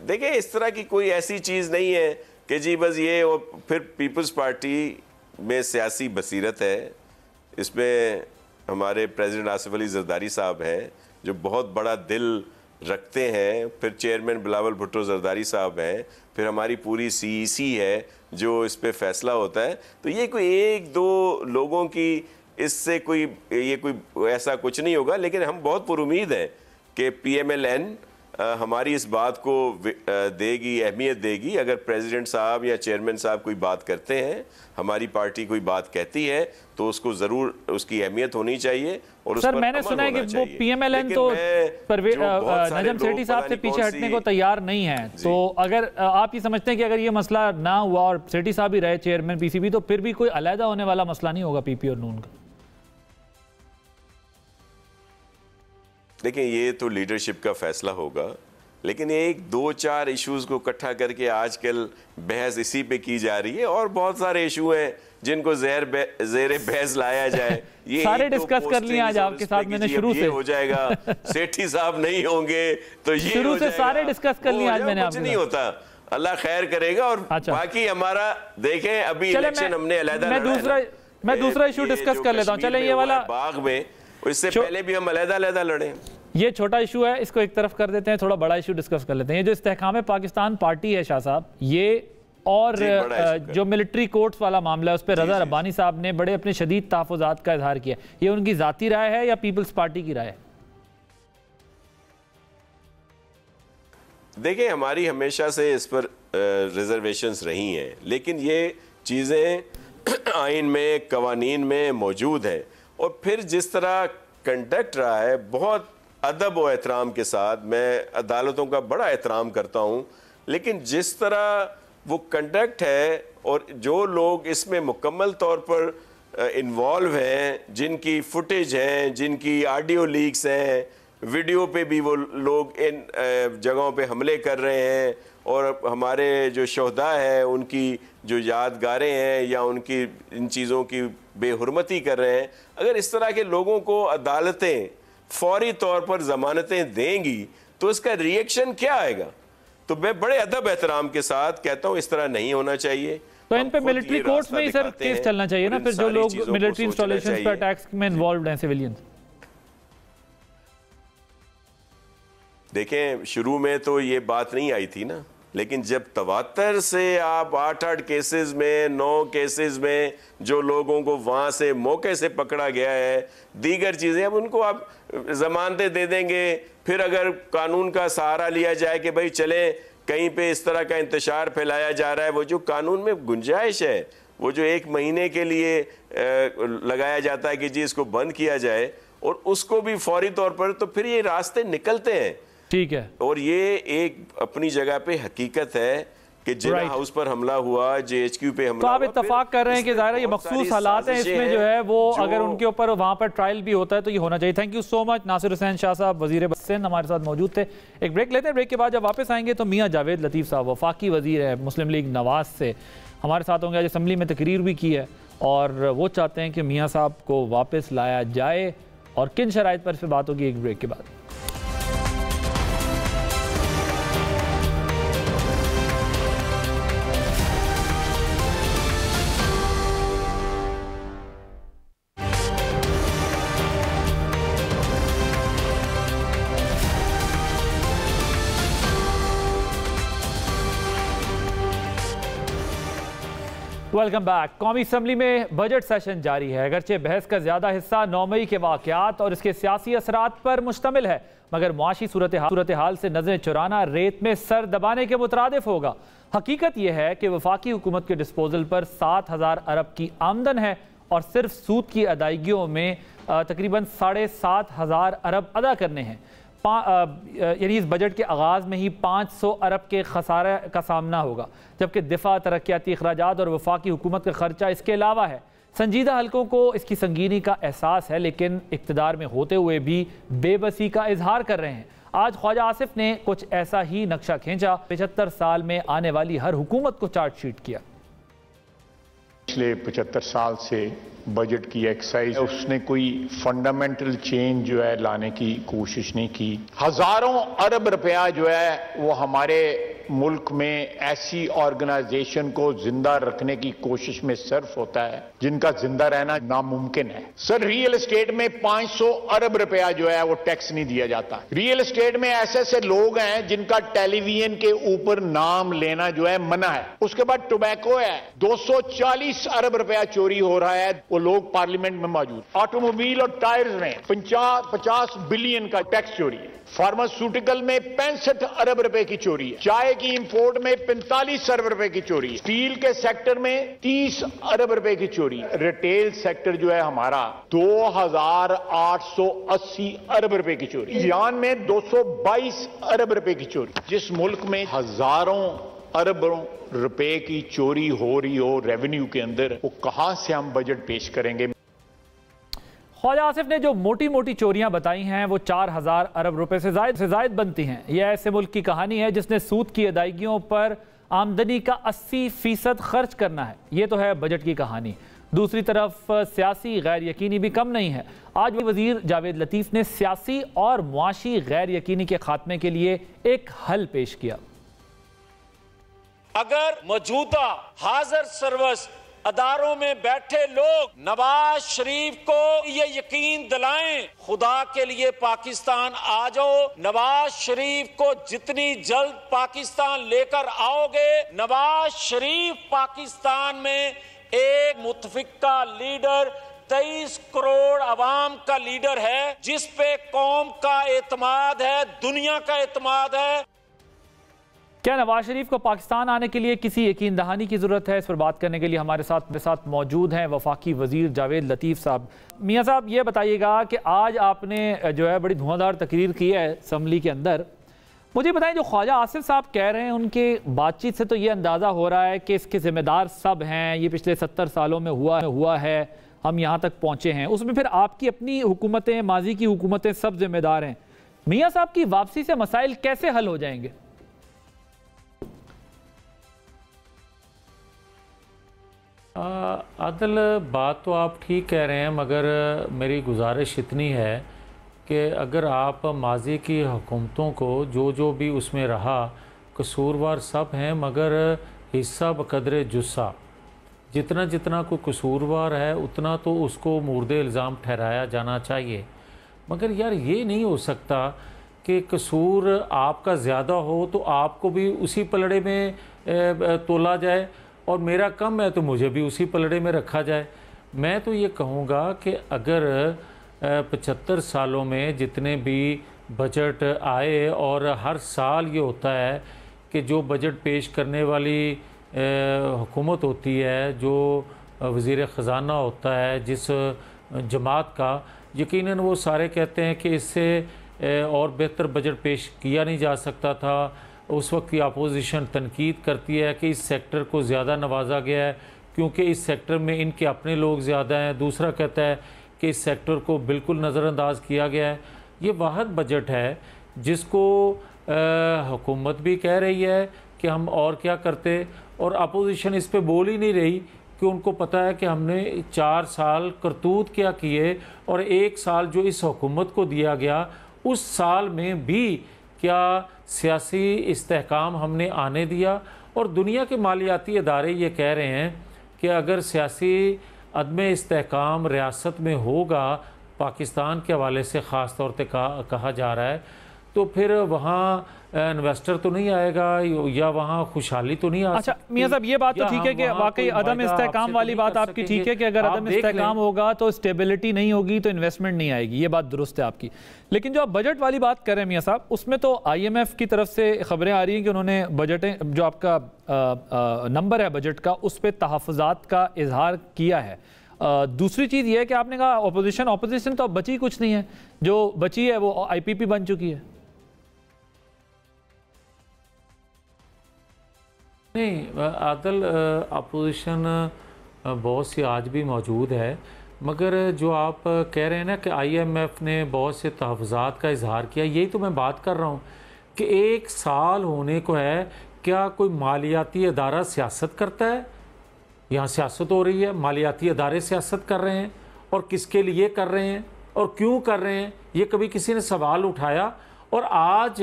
B: देखिए इस तरह की कोई ऐसी चीज नहीं है कि जी बस ये, और फिर पीपल्स पार्टी में सियासी बसीरत है। इसमें हमारे प्रेसिडेंट आसिफ अली जरदारी साहब हैं जो बहुत बड़ा दिल रखते हैं, फिर चेयरमैन बिलावल भुट्टो जरदारी साहब हैं, फिर हमारी पूरी सीईसी है जो इस पे फैसला होता है। तो ये कोई एक दो लोगों की, इससे कोई ये कोई ऐसा कुछ नहीं होगा। लेकिन हम बहुत पुरुमीद हैं कि PMLN हमारी इस बात को देगी, अहमियत देगी। अगर प्रेसिडेंट साहब या चेयरमैन साहब कोई बात करते हैं, हमारी पार्टी कोई बात कहती है, तो उसको ज़रूर उसकी अहमियत होनी चाहिए। और
A: सर, मैंने सुना है कि वो PMLN तो नजम सेठी साहब से पीछे हटने को तैयार नहीं है। तो अगर आप ये समझते हैं कि अगर ये मसला ना हुआ और सेठी साहब ही रहे चेयरमैन PCB, तो फिर भी कोई अलहदा होने वाला मसला नहीं होगा PP और नून का?
B: देखिए, ये तो लीडरशिप का फैसला होगा, लेकिन एक दो चार इश्यूज को इकट्ठा करके आजकल बहस इसी पे की जा रही है, और बहुत सारे इशू हैं जिनको ज़ेरे बहस लाया जाए। ये
A: सारे डिस्कस कर लिए आज आपके साथ, मैंने शुरू से
B: हो जाएगा, सेठी साहब नहीं होंगे तो ये
A: शुरू से सारे डिस्कस कर लिए आज मैंने।
B: कुछ नहीं होता, अल्लाह खैर करेगा। और बाकी हमारा देखें, अभी इलेक्शन हमने अलहदा,
A: मैं दूसरा इशू डिस्कस कर लेता हूँ। चले ये वाला
B: बाग में, इससे पहले भी हम अलहदा लड़े।
A: ये छोटा इशू है, इसको एक तरफ कर देते हैं, थोड़ा बड़ा इशू डिस्कस कर लेते हैं। ये जो इस्तेहकाम पाकिस्तान पार्टी है शाह साहब, ये और जो मिलिट्री कोर्ट्स वाला मामला है, उस पर रजा रब्बानी साहब ने बड़े अपने शदीद तहफ़्फ़ुज़ात का इजहार किया। ये उनकी ज़ाती राय है या पीपल्स पार्टी की राय है?
B: देखिए, हमारी हमेशा से इस पर रिजर्वेशंस रही हैं, लेकिन ये चीज़ें आइन में, कवानीन में मौजूद हैं। और फिर जिस तरह कंडक्ट रहा है, बहुत अदब और एहतराम के साथ, मैं अदालतों का बड़ा एहतराम करता हूँ, लेकिन जिस तरह वो कंडक्ट है और जो लोग इसमें मुकम्मल तौर पर इन्वॉल्व हैं, जिनकी फुटेज हैं, जिनकी ऑडियो लीक्स हैं, वीडियो पे भी वो लोग इन जगहों पे हमले कर रहे हैं, और हमारे जो शोहदा है उनकी जो यादगारें हैं या उनकी इन चीज़ों की बेहुरमती कर रहे हैं, अगर इस तरह के लोगों को अदालतें फौरी तौर पर ज़मानतें देंगी तो इसका रिएक्शन क्या आएगा? तो मैं बड़े अदब एहतराम के साथ कहता हूँ, इस तरह नहीं होना चाहिए।
A: तो इन पे मिलिट्री कोर्ट्स में ही सर केस चलना चाहिए ना, फिर जो लोग मिलिट्री इंस्टॉलेशंस पर अटैक्स में इन्वॉल्व हैं, सिविलियंस।
B: देखें, शुरू में तो ये बात नहीं आई थी ना, लेकिन जब तवातर से आप 8 केसेस में, 9 केसेस में जो लोगों को वहाँ से मौके से पकड़ा गया है, दीगर चीज़ें, अब उनको आप ज़मानतें दे देंगे। फिर अगर कानून का सहारा लिया जाए कि भाई चले, कहीं पे इस तरह का इंतशार फैलाया जा रहा है, वो जो कानून में गुंजाइश है, वो जो 1 महीने के लिए लगाया जाता है कि जी इसको बंद किया जाए, और उसको भी फौरी तौर पर, तो फिर ये रास्ते निकलते हैं।
A: ठीक है।
B: और ये एक अपनी जगह पे हकीकत है कि जिना हाउस पर हमला हुआ, JHQ पे हमला,
A: तो आप इत्तफाक कर रहे हैं कि ज़ाहिर है ये मखसूस हालात हैं, इसमें जो है वो अगर उनके ऊपर वहाँ पर ट्रायल भी होता है तो ये होना चाहिए। Thank you so much. Nasir Hussain Shah साहब वज़ीर सिंध हमारे साथ मौजूद थे। एक ब्रेक लेते हैं, ब्रेक के बाद जब वापस आएंगे तो मियाँ जावेद लतीफ़ साहब, वफाकी वज़ीर है मुस्लिम लीग नवाज से, हमारे साथ होंगे। आज असम्बली में तकरीर भी की है और वो चाहते हैं कि मियाँ साहब को वापस लाया जाए, और किन शराइत पर इस पर बात होगी एक ब्रेक के बाद। Welcome back. कौमी असम्बली में बजट सेशन जारी है। अगरचे बहस का ज़्यादा हिस्सा 9 मई के वाक़यात और इसके सियासी असरात पर मुश्तमिल है, मगर मुआशी सूरत हाल से नजरें चुराना रेत में सर दबाने के मुतरादिफ होगा। हकीकत यह है कि वफाकी हुकूमत के डिस्पोजल पर 7,000 अरब की आमदन है और सिर्फ सूद की अदायगियों में तकरीबन 7,500 अरब अदा करने हैं। यानी इस बजट के आगाज़ में ही 500 अरब के खसारे का सामना होगा, जबकि दिफा, तरक्याती अखराजात और वफाकी हुकूमत का खर्चा इसके अलावा है। संजीदा हल्कों को इसकी संगीनी का एहसास है, लेकिन इक़्तिदार में होते हुए भी बेबसी का इजहार कर रहे हैं। आज ख्वाजा आसिफ ने कुछ ऐसा ही नक्शा खींचा, 75 साल में आने वाली हर हुकूमत को चार्ट शीट किया।
C: पिछले 75 साल से बजट की एक्सरसाइज, उसने कोई फंडामेंटल चेंज जो है लाने की कोशिश नहीं की। हजारों अरब रुपया जो है वो हमारे मुल्क में ऐसी ऑर्गेनाइजेशन को जिंदा रखने की कोशिश में सर्फ होता है जिनका जिंदा रहना नामुमकिन है। सर, रियल एस्टेट में 500 अरब रुपया जो है वो टैक्स नहीं दिया जाता। रियल एस्टेट में ऐसे ऐसे लोग हैं जिनका टेलीविजन के ऊपर नाम लेना जो है मना है। उसके बाद टोबैको है, 240 अरब रुपया चोरी हो रहा है, वो लोग पार्लियामेंट में मौजूद। ऑटोमोबाइल और टायर्स में 50 बिलियन का टैक्स चोरी है। फार्मास्यूटिकल में 65 अरब रुपए की चोरी है। चाय की इंपोर्ट में 45 अरब रुपए की चोरी है। स्टील के सेक्टर में 30 अरब रुपए की चोरी है। रिटेल सेक्टर जो है हमारा 2,880 अरब रुपए की चोरी। ईरान में 222 अरब रुपए की चोरी। जिस मुल्क में हजारों अरबों रुपए की चोरी हो रही हो रेवेन्यू के अंदर, वो कहां से हम बजट पेश करेंगे?
A: ख्वाजा आसिफ ने जो मोटी मोटी चोरियां बताई हैं वो 4,000 अरब रुपए से जायद बनती हैं। यह ऐसे मुल्क की कहानी है जिसने सूद की अदायगियों पर आमदनी का 80% खर्च करना है। ये तो है बजट की कहानी। दूसरी तरफ सियासी गैर यकीनी भी कम नहीं है। आज वजीर जावेद लतीफ़ ने सियासी और मुआशी गैर यकीनी के खात्मे के लिए एक हल पेश किया।
D: अगर मौजूदा हाजिर सर्विस अदारों में बैठे लोग नवाज शरीफ को ये यकीन दिलाएं, खुदा के लिए पाकिस्तान आ जाओ, नवाज शरीफ को जितनी जल्द पाकिस्तान लेकर आओगे, नवाज शरीफ पाकिस्तान में एक मुतफिका लीडर, 23 करोड़ अवाम का लीडर है, जिस पे कौम का एतमाद है, दुनिया का एतमाद है।
A: क्या नवाज शरीफ को पाकिस्तान आने के लिए किसी यकीन दहानी की जरूरत है? इस पर बात करने के लिए हमारे साथ मौजूद हैं वफाकी वजीर जावेद लतीफ़ साहब। मियाँ साहब, ये बताइएगा कि आज आपने जो है बड़ी धुआंधार तकरीर की है असम्बली के अंदर। मुझे बताएं, जो ख्वाजा आसिफ साहब कह रहे हैं उनके बातचीत से तो ये अंदाज़ा हो रहा है कि इसके ज़िम्मेदार सब हैं, ये पिछले 70 सालों में हुआ है, हम यहाँ तक पहुँचे हैं। उसमें फिर आपकी अपनी हुकूमतें, माजी की हुकूमतें सब जिम्मेदार हैं। मियाँ साहब की वापसी से मसाइल कैसे हल हो जाएंगे?
E: आदिल, बात तो आप ठीक कह रहे हैं, मगर मेरी गुजारिश इतनी है कि अगर आप माजी की हुकूमतों को जो भी उसमें रहा, कसूरवार सब हैं, मगर हिस्सा बकदरे जुस्सा, जितना कोई कसूरवार है उतना तो उसको मुर्दे इल्ज़ाम ठहराया जाना चाहिए। मगर यार ये नहीं हो सकता कि कसूर आपका ज़्यादा हो तो आपको भी उसी पलड़े में तोला जाए और मेरा कम है तो मुझे भी उसी पलड़े में रखा जाए। मैं तो ये कहूँगा कि अगर 75 सालों में जितने भी बजट आए और हर साल ये होता है कि जो बजट पेश करने वाली हुकूमत होती है, जो वज़ीर ख़ज़ाना होता है जिस जमात का, यकीनन वो सारे कहते हैं कि इससे और बेहतर बजट पेश किया नहीं जा सकता था। उस वक्त की अपोजिशन तनकीद करती है कि इस सेक्टर को ज़्यादा नवाजा गया है क्योंकि इस सेक्टर में इनके अपने लोग ज़्यादा हैं। दूसरा कहता है कि इस सेक्टर को बिल्कुल नज़रअंदाज किया गया है। ये वाहिद बजट है जिसको हुकूमत भी कह रही है कि हम और क्या करते, और अपोजिशन इस पे बोल ही नहीं रही कि उनको पता है कि हमने 4 साल करतूत क्या किए और 1 साल जो इस हुकूमत को दिया गया उस साल में भी क्या सियासी इस्तेहकाम हमने आने दिया। और दुनिया के मालियाती इदारे ये कह रहे हैं कि अगर सियासी अदम इस्तेहकाम रियासत में होगा, पाकिस्तान के हवाले से ख़ास तौर पे कहा जा रहा है, तो फिर वहाँ इन्वेस्टर तो नहीं आएगा या वहाँ खुशहाली तो नहीं आ सकती।
A: अच्छा मियां साहब, ये बात तो ठीक है कि वाकई अदम इस्तेहकाम वाली बात आपकी ठीक है कि अगर अदम इस्तेहकाम होगा तो स्टेबिलिटी नहीं होगी, तो इन्वेस्टमेंट नहीं आएगी, ये बात दुरुस्त है आपकी। लेकिन जो आप बजट वाली बात कर रहे हैं मियां साहब, उसमें तो IMF की तरफ से खबरें आ रही हैं कि उन्होंने बजटें, जो आपका नंबर है बजट का, उस पर तहफ़्फ़ुज़ात का इजहार किया है। दूसरी चीज़ ये है कि आपने कहा ऑपोजिशन तो अब बची कुछ नहीं है, जो बची है वो IPP बन चुकी है।
E: नहीं आदल, अपोजिशन बहुत सी आज भी मौजूद है, मगर जो आप कह रहे हैं ना कि IMF ने बहुत से तहफ़्फ़ुज़ात का इजहार किया, यही तो मैं बात कर रहा हूँ कि 1 साल होने को है, क्या कोई मालियाती अदारा सियासत करता है? यहाँ सियासत हो रही है, मालियाती अदारे सियासत कर रहे हैं, और किसके लिए कर रहे हैं और क्यों कर रहे हैं, ये कभी किसी ने सवाल उठाया? और आज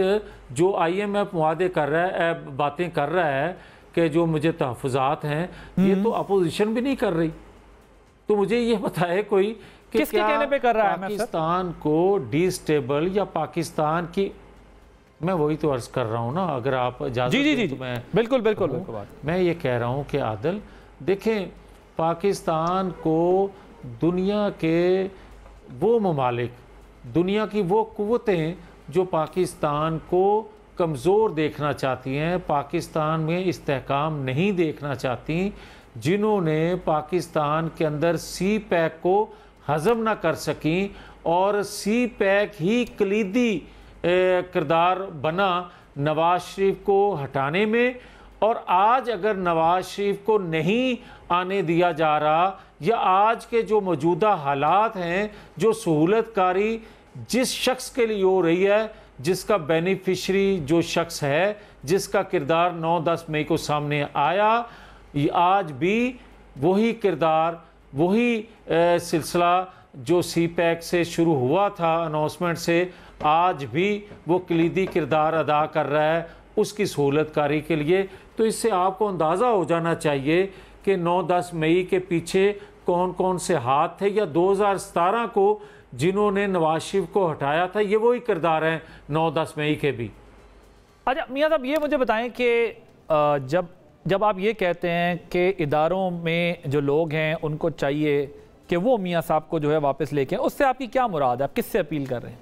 E: जो IMF मुआदे कर रहा है, बातें कर रहा है कि जो मुझे तहफ़्फ़ुज़ात हैं, ये तो अपोजिशन भी नहीं कर रही। तो मुझे ये बताए कोई कि
A: किसके
E: क्या
A: कहने पे कर रहा है
E: पाकिस्तान को डिस्टेबल या पाकिस्तान की, मैं वही तो अर्ज कर रहा हूँ ना, अगर आप इजाज़त दें तो मैं
A: बिल्कुल
E: मैं ये कह रहा हूँ कि आदल देखें, पाकिस्तान को दुनिया के वो ममालिक, दुनिया की वो क़ुव्वतें जो पाकिस्तान को कमज़ोर देखना चाहती हैं, पाकिस्तान में इस्तेहकाम नहीं देखना चाहती, जिन्होंने पाकिस्तान के अंदर CPEC को हज़म ना कर सकी, और CPEC ही कलीदी किरदार बना नवाज शरीफ को हटाने में। और आज अगर नवाज शरीफ को नहीं आने दिया जा रहा, या आज के जो मौजूदा हालात हैं, जो सहूलतकारी जिस शख्स के लिए हो रही है, जिसका बेनिफिशरी जो शख्स है, जिसका किरदार 9-10 मई को सामने आया, आज भी वही किरदार, वही सिलसिला जो CPEC से शुरू हुआ था अनाउंसमेंट से, आज भी वो कलीदी किरदार अदा कर रहा है उसकी सहूलतकारी के लिए। तो इससे आपको अंदाज़ा हो जाना चाहिए कि 9-10 मई के पीछे कौन कौन से हाथ थे, या 2017 को जिन्होंने नवाज शरीफ को हटाया था, ये वही किरदार हैं 9-10 मई के भी।
A: अच्छा मियां साहब, ये मुझे बताएं कि जब आप ये कहते हैं कि इदारों में जो लोग हैं उनको चाहिए कि वो मियां साहब को जो है वापस लेके, उससे आपकी क्या मुराद है? आप किससे अपील कर रहे हैं?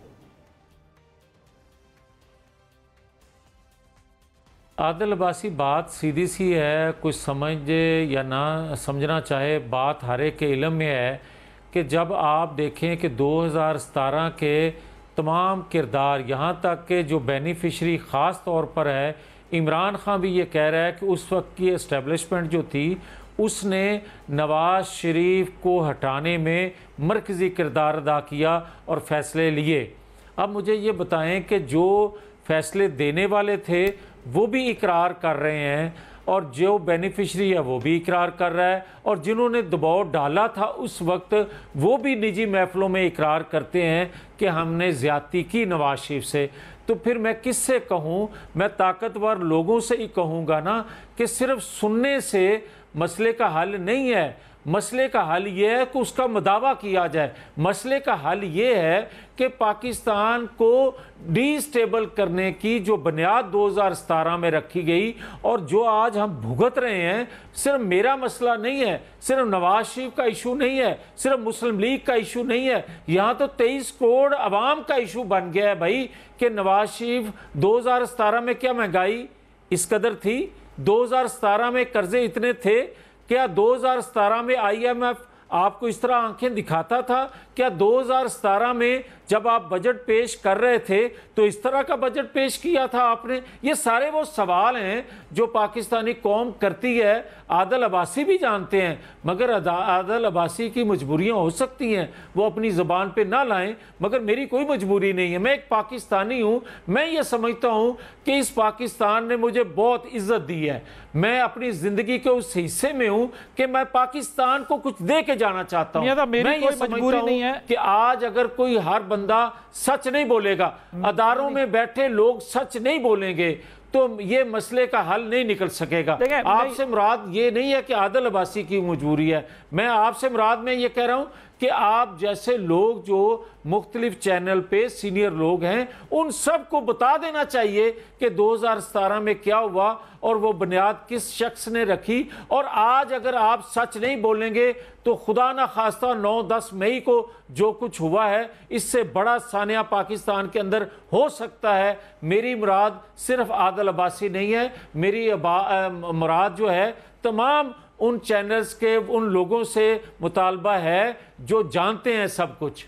E: आदिल अब्बासी, बात सीधी सी है, कुछ समझे या ना समझना चाहे, बात हर एक के इल्म में है कि जब आप देखें कि 2017 के तमाम किरदार, यहाँ तक के जो बेनिफिशरी ख़ास तौर पर है, इमरान खान भी ये कह रहा है कि उस वक्त की इस्टेब्लिशमेंट जो थी उसने नवाज शरीफ को हटाने में मरकज़ी किरदार अदा किया और फ़ैसले लिए। अब मुझे ये बताएं कि जो फ़ैसले देने वाले थे वो भी इकरार कर रहे हैं, और जो बेनिफिशरी है वो भी इकरार कर रहा है, और जिन्होंने दबाव डाला था उस वक्त वो भी निजी महफिलों में इकरार करते हैं कि हमने ज़्यादती की नवाज शरीफ से। तो फिर मैं किससे कहूँ? मैं ताकतवर लोगों से ही कहूँगा ना कि सिर्फ सुनने से मसले का हल नहीं है। मसले का हल ये है कि उसका मुदावा किया जाए। मसले का हल ये है कि पाकिस्तान को डिस्टेबल करने की जो बुनियाद 2017 में रखी गई और जो आज हम भुगत रहे हैं, सिर्फ मेरा मसला नहीं है, सिर्फ नवाज शरीफ का इशू नहीं है, सिर्फ मुस्लिम लीग का इशू नहीं है, यहाँ तो 23 करोड़ अवाम का इशू बन गया है भाई कि नवाज शरीफ 2017 में क्या महंगाई इस कदर थी, 2017 में कर्जे इतने थे, क्या 2017 में IMF आपको इस तरह आंखें दिखाता था? क्या 2017 में जब आप बजट पेश कर रहे थे तो इस तरह का बजट पेश किया था आपने? ये सारे वो सवाल हैं जो पाकिस्तानी कौम करती है। आदिल अब्बासी भी जानते हैं, मगर आदिल अब्बासी की मजबूरियां हो सकती हैं, वो अपनी ज़बान पे ना लाएं, मगर मेरी कोई मजबूरी नहीं है। मैं एक पाकिस्तानी हूँ, मैं ये समझता हूँ कि इस पाकिस्तान ने मुझे बहुत इज्जत दी है। मैं अपनी ज़िंदगी के उस हिस्से में हूँ कि मैं पाकिस्तान को कुछ दे के जाना चाहता हूँ। मैं ये मजबूरी नहीं है कि आज अगर कोई हर बंदा सच नहीं बोलेगा, अदारों में बैठे लोग सच नहीं बोलेंगे, तो ये मसले का हल नहीं निकल सकेगा। आपसे मुराद ये नहीं है कि आदिल अब्बासी की मजबूरी है, मैं आपसे मुराद में ये कह रहा हूँ कि आप जैसे लोग जो मुख्तलिफ चैनल पे सीनियर लोग हैं, उन सब को बता देना चाहिए कि 2017 में क्या हुआ और वो बुनियाद किस शख्स ने रखी। और आज अगर आप सच नहीं बोलेंगे तो खुदा ना खास्ता 9-10 मई को जो कुछ हुआ है, इससे बड़ा सानिया पाकिस्तान के अंदर हो सकता है। मेरी मुराद सिर्फ आदिल अब्बासी नहीं है, मेरी मुराद जो है तमाम उन चैनल्स के उन लोगों से मुतालबा है जो जानते हैं सब कुछ।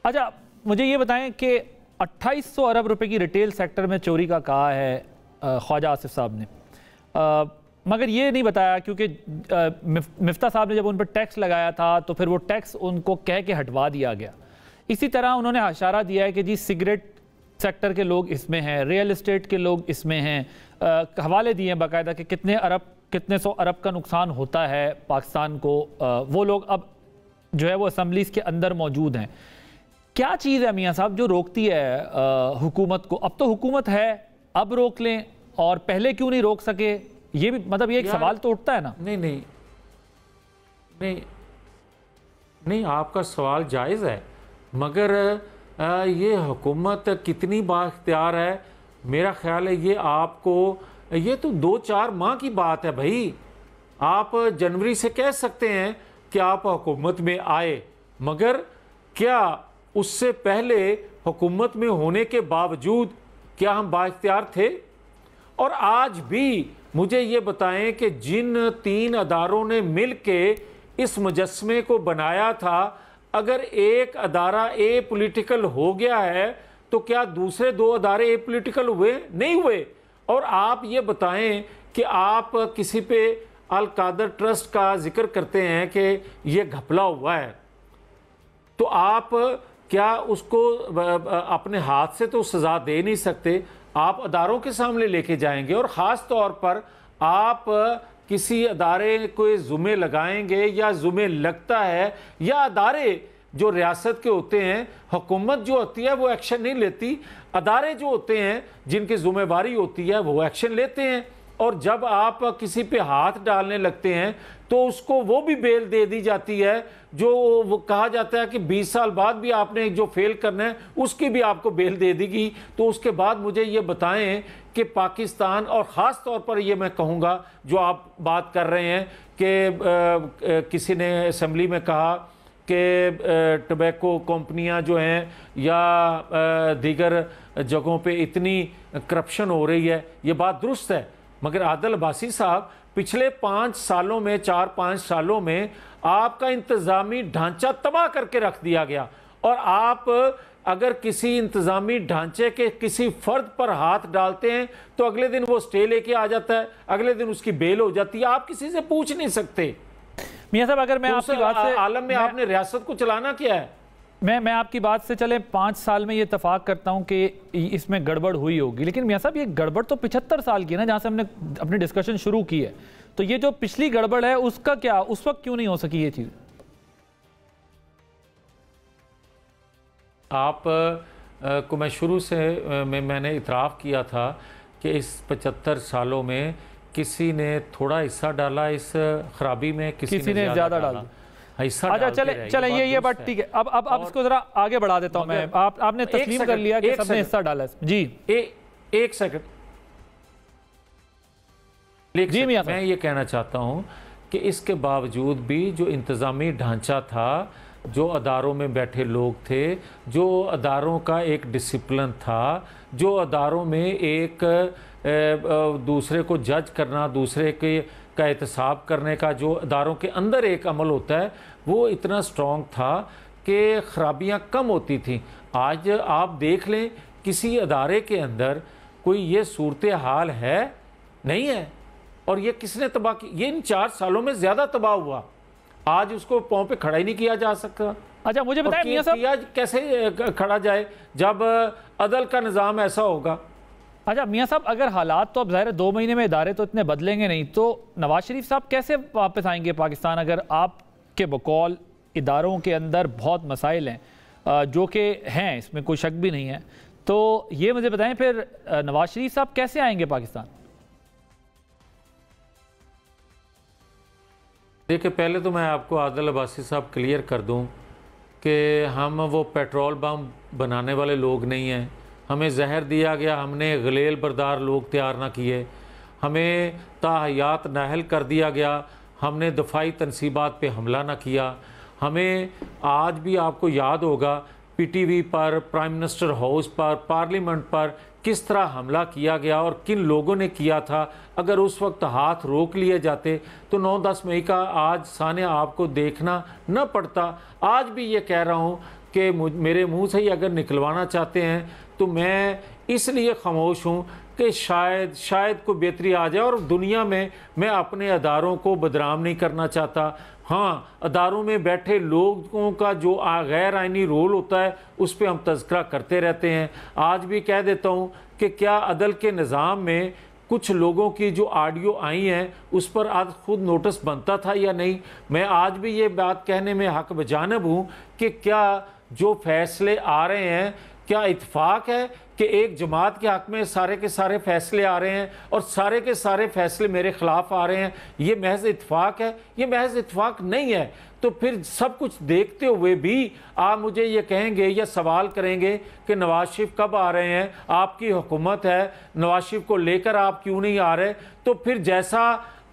A: अच्छा, मुझे ये बताएं कि 2800 अरब रुपए की रिटेल सेक्टर में चोरी का कहा है ख्वाजा आसिफ साहब ने, मगर ये नहीं बताया क्योंकि मिफ्ता साहब ने जब उन पर टैक्स लगाया था तो फिर वो टैक्स उनको कह के हटवा दिया गया। इसी तरह उन्होंने इशारा दिया है कि जी सिगरेट सेक्टर के लोग इसमें हैं, रियल इस्टेट के लोग इसमें हैं, हवाले दिए हैं बाकायदा कि कितने सौ अरब का नुकसान होता है पाकिस्तान को। वो लोग अब जो है वो असम्बलीज के अंदर मौजूद हैं। क्या चीज़ है मियाँ साहब जो रोकती है हुकूमत को? अब तो हुकूमत है, अब रोक लें, और पहले क्यों नहीं रोक सके? ये भी मतलब ये एक सवाल तो उठता है ना।
E: नहीं, आपका सवाल जायज़ है, मगर ये हुकूमत कितनी बाख्तियार है? मेरा ख्याल है ये आपको, ये तो 2-4 माह की बात है भाई। आप जनवरी से कह सकते हैं कि आप हुकूमत में आए, मगर क्या उससे पहले हुकूमत में होने के बावजूद क्या हम बाख्तियार थे? और आज भी मुझे ये बताएं कि जिन 3 अदारों ने मिल के इस मुजस्मे को बनाया था, अगर एक अदारा ए पॉलिटिकल हो गया है तो क्या दूसरे 2 अदारे ए पॉलिटिकल हुए? नहीं हुए। और आप ये बताएं कि आप किसी पे अल कादर ट्रस्ट का जिक्र करते हैं कि ये घपला हुआ है, तो आप क्या उसको अपने हाथ से तो सजा दे नहीं सकते? आप अदारों के सामने लेके जाएंगे, और ख़ास तौर पर आप किसी अदारे को जुम्मे लगाएंगे या जुम्मे लगता है, या अदारे जो रियासत के होते हैं, हुकूमत जो होती है वो एक्शन नहीं लेती, अदारे जो होते हैं जिनकी जिम्मेवारी होती है वो एक्शन लेते हैं। और जब आप किसी पे हाथ डालने लगते हैं तो उसको वो भी बेल दे दी जाती है, जो वो कहा जाता है कि 20 साल बाद भी आपने जो फेल करना है उसकी भी आपको बेल दे देगी। तो उसके बाद मुझे ये बताएं कि पाकिस्तान, और ख़ास तौर पर ये मैं कहूँगा जो आप बात कर रहे हैं कि किसी ने असम्बली में कहा कि टबैको कंपनियां जो हैं या दीगर जगहों पे इतनी करप्शन हो रही है, ये बात दुरुस्त है, मगर आदिल अब्बासी साहब पिछले 5 सालों में 4-5 सालों में आपका इंतज़ामी ढांचा तबाह करके रख दिया गया। और आप अगर किसी इंतज़ामी ढांचे के किसी फ़र्द पर हाथ डालते हैं तो अगले दिन वो स्टे लेके आ जाता है, अगले दिन उसकी बेल हो जाती है, आप किसी से पूछ नहीं सकते।
A: मियां साहब, अगर मैं आपकी बात से
E: आलम में आपने रियासत को चलाना क्या है?
A: मैं आपकी बात से चले 5 साल में ये इत्तेफाक करता हूं कि इसमें गड़बड़ हुई होगी, लेकिन मियां साहब ये गड़बड़ तो 75 साल की है ना, जहां से हमने अपनी डिस्कशन शुरू की है। तो ये जो पिछली गड़बड़ है उसका क्या, उस वक्त क्यों नहीं हो सकी ये चीज?
E: आप को मैं शुरू से मैंने इतराफ़ किया था कि इस 75 सालों में किसी ने थोड़ा हिस्सा डाला इस खराबी में, किसी ने ज़्यादा डाला हिस्सा।
A: अच्छा, चले ये बात ठीक है। अब इसको जरा आगे बढ़ा देता हूं मैं। आपने तस्लीम कर लिया कि सबने हिस्सा डाला जी।
E: एक सेकंड जी, मैं ये कहना चाहता हूं कि इसके बावजूद भी जो इंतज़ामी ढांचा था, जो अदारों में बैठे लोग थे, जो अदारों का एक डिसिप्लिन था, जो अदारों में एक दूसरे को जज करना, दूसरे के का एहतसाब करने का जो अदारों के अंदर एक अमल होता है, वो इतना स्ट्रॉन्ग था कि खराबियाँ कम होती थी। आज आप देख लें किसी अदारे के अंदर कोई ये सूरत हाल है नहीं है। और ये किसने तबाह की? ये इन 4 सालों में ज़्यादा तबाह हुआ। आज उसको पाँव पे खड़ा ही नहीं किया जा सकता।
A: अच्छा, मुझे बताएं मियां साहब,
E: कैसे खड़ा जाए जब अदल का निज़ाम ऐसा होगा?
A: अच्छा मियां साहब, अगर हालात तो अब ज़ाहिर 2 महीने में इदारे तो इतने बदलेंगे नहीं, तो नवाज शरीफ साहब कैसे वापस आएंगे पाकिस्तान? अगर आपके बकौल इदारों के अंदर बहुत मसाइल हैं, जो कि हैं, इसमें कोई शक भी नहीं है, तो ये मुझे बताएं फिर नवाज शरीफ साहब कैसे आएंगे पाकिस्तान?
E: देखिए, पहले तो मैं आपको आदिल अब्बासी साहब क्लियर कर दूं कि हम वो पेट्रोल बम बनाने वाले लोग नहीं हैं। हमें जहर दिया गया, हमने गलेल बरदार लोग तैयार ना किए, हमें ताहयात नाहल कर दिया गया, हमने दफाई तनसीबात पे हमला ना किया। हमें आज भी आपको याद होगा PTV पर, प्राइम मिनिस्टर हाउस पर, पार्लियामेंट पर किस तरह हमला किया गया और किन लोगों ने किया था, अगर उस वक्त हाथ रोक लिए जाते तो 9-10 मई का आज साने आपको देखना न पड़ता। आज भी ये कह रहा हूँ कि मेरे मुंह से ही अगर निकलवाना चाहते हैं तो मैं इसलिए खामोश हूँ कि शायद कोई बेहतरी आ जाए। और दुनिया में मैं अपने अदारों को बदनाम नहीं करना चाहता। हाँ, अदारों में बैठे लोगों का जो गैर आइनी रोल होता है उस पर हम तज़किरा करते रहते हैं। आज भी कह देता हूँ कि क्या अदल के निज़ाम में कुछ लोगों की जो ऑडियो आई हैं उस पर आज खुद नोटिस बनता था या नहीं। मैं आज भी ये बात कहने में हक बजानब हूँ कि क्या जो फैसले आ रहे हैं, क्या इत्तेफाक है कि एक जमात के हक़ में सारे के सारे फैसले आ रहे हैं और सारे के सारे फैसले मेरे ख़िलाफ़ आ रहे हैं? ये महज इत्तेफाक है? ये महज इत्तेफाक नहीं है। तो फिर सब कुछ देखते हुए भी आप मुझे ये कहेंगे या सवाल करेंगे कि नवाज शरीफ कब आ रहे हैं, आपकी हुकूमत है, नवाज शरीफ को लेकर आप क्यों नहीं आ रहे? तो फिर जैसा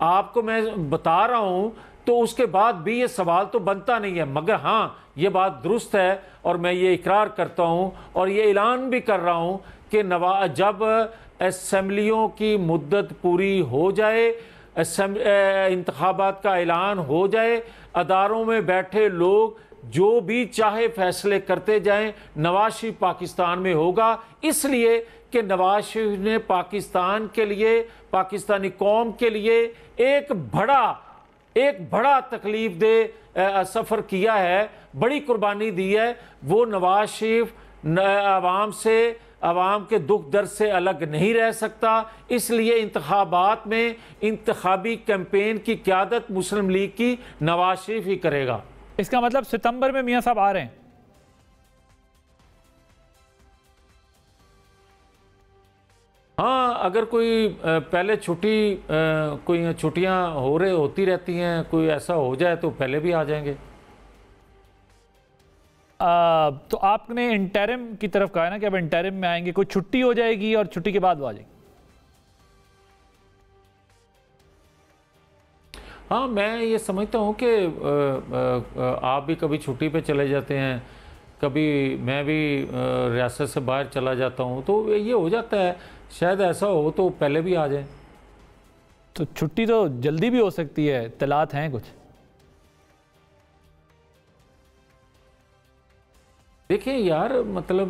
E: आपको मैं बता रहा हूँ तो उसके बाद भी ये सवाल तो बनता नहीं है। मगर हाँ, ये बात दुरुस्त है और मैं ये इकरार करता हूँ और ये ऐलान भी कर रहा हूँ कि जब असम्बलियों की मुद्दत पूरी हो जाए, इंतखाबात का ऐलान हो जाए, अदारों में बैठे लोग जो भी चाहे फैसले करते जाएं, नवाज शरीफ पाकिस्तान में होगा। इसलिए कि नवाज शरीफ ने पाकिस्तान के लिए, पाकिस्तानी कौम के लिए एक बड़ा तकलीफ दे सफ़र किया है, बड़ी कुर्बानी दी है। वो नवाज शरीफ आवाम के दुख दर्द से अलग नहीं रह सकता। इसलिए इंतखाबात में इंतखाबी कैंपेन की क़यादत मुस्लिम लीग की नवाज शरीफ ही करेगा।
A: इसका मतलब सितंबर में मियां साहब आ रहे हैं?
E: हाँ, अगर कोई पहले कोई छुट्टियां होती रहती हैं, कोई ऐसा हो जाए तो पहले भी आ जाएंगे।
A: तो आपने इंटरिम की तरफ कहा है ना कि अब इंटरिम में आएंगे, कोई छुट्टी हो जाएगी और छुट्टी के बाद वो आ जाएगी?
E: हाँ, मैं ये समझता हूँ कि आप भी कभी छुट्टी पे चले जाते हैं, कभी मैं भी रियासत से बाहर चला जाता हूँ, तो ये हो जाता है। शायद ऐसा हो तो पहले भी आ जाए।
A: तो छुट्टी तो जल्दी भी हो सकती है, तलात हैं कुछ?
E: देखिए यार, मतलब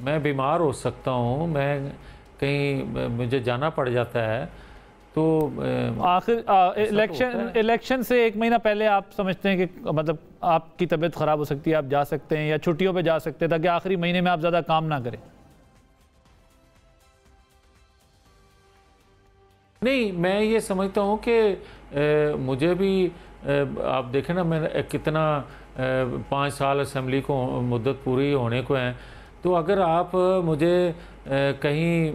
E: मैं बीमार हो सकता हूँ, मैं कहीं मुझे जाना पड़ जाता है, तो
A: आखिर इलेक्शन से 1 महीना पहले आप समझते हैं कि मतलब आपकी तबीयत ख़राब हो सकती है, आप जा सकते हैं या छुट्टियों पे जा सकते हैं ताकि आखिरी महीने में आप ज़्यादा काम ना करें?
E: नहीं, मैं ये समझता हूँ कि मुझे भी आप देखें ना, मैं कितना 5 साल असम्बली को मुद्दत पूरी होने को हैं, तो अगर आप मुझे कहीं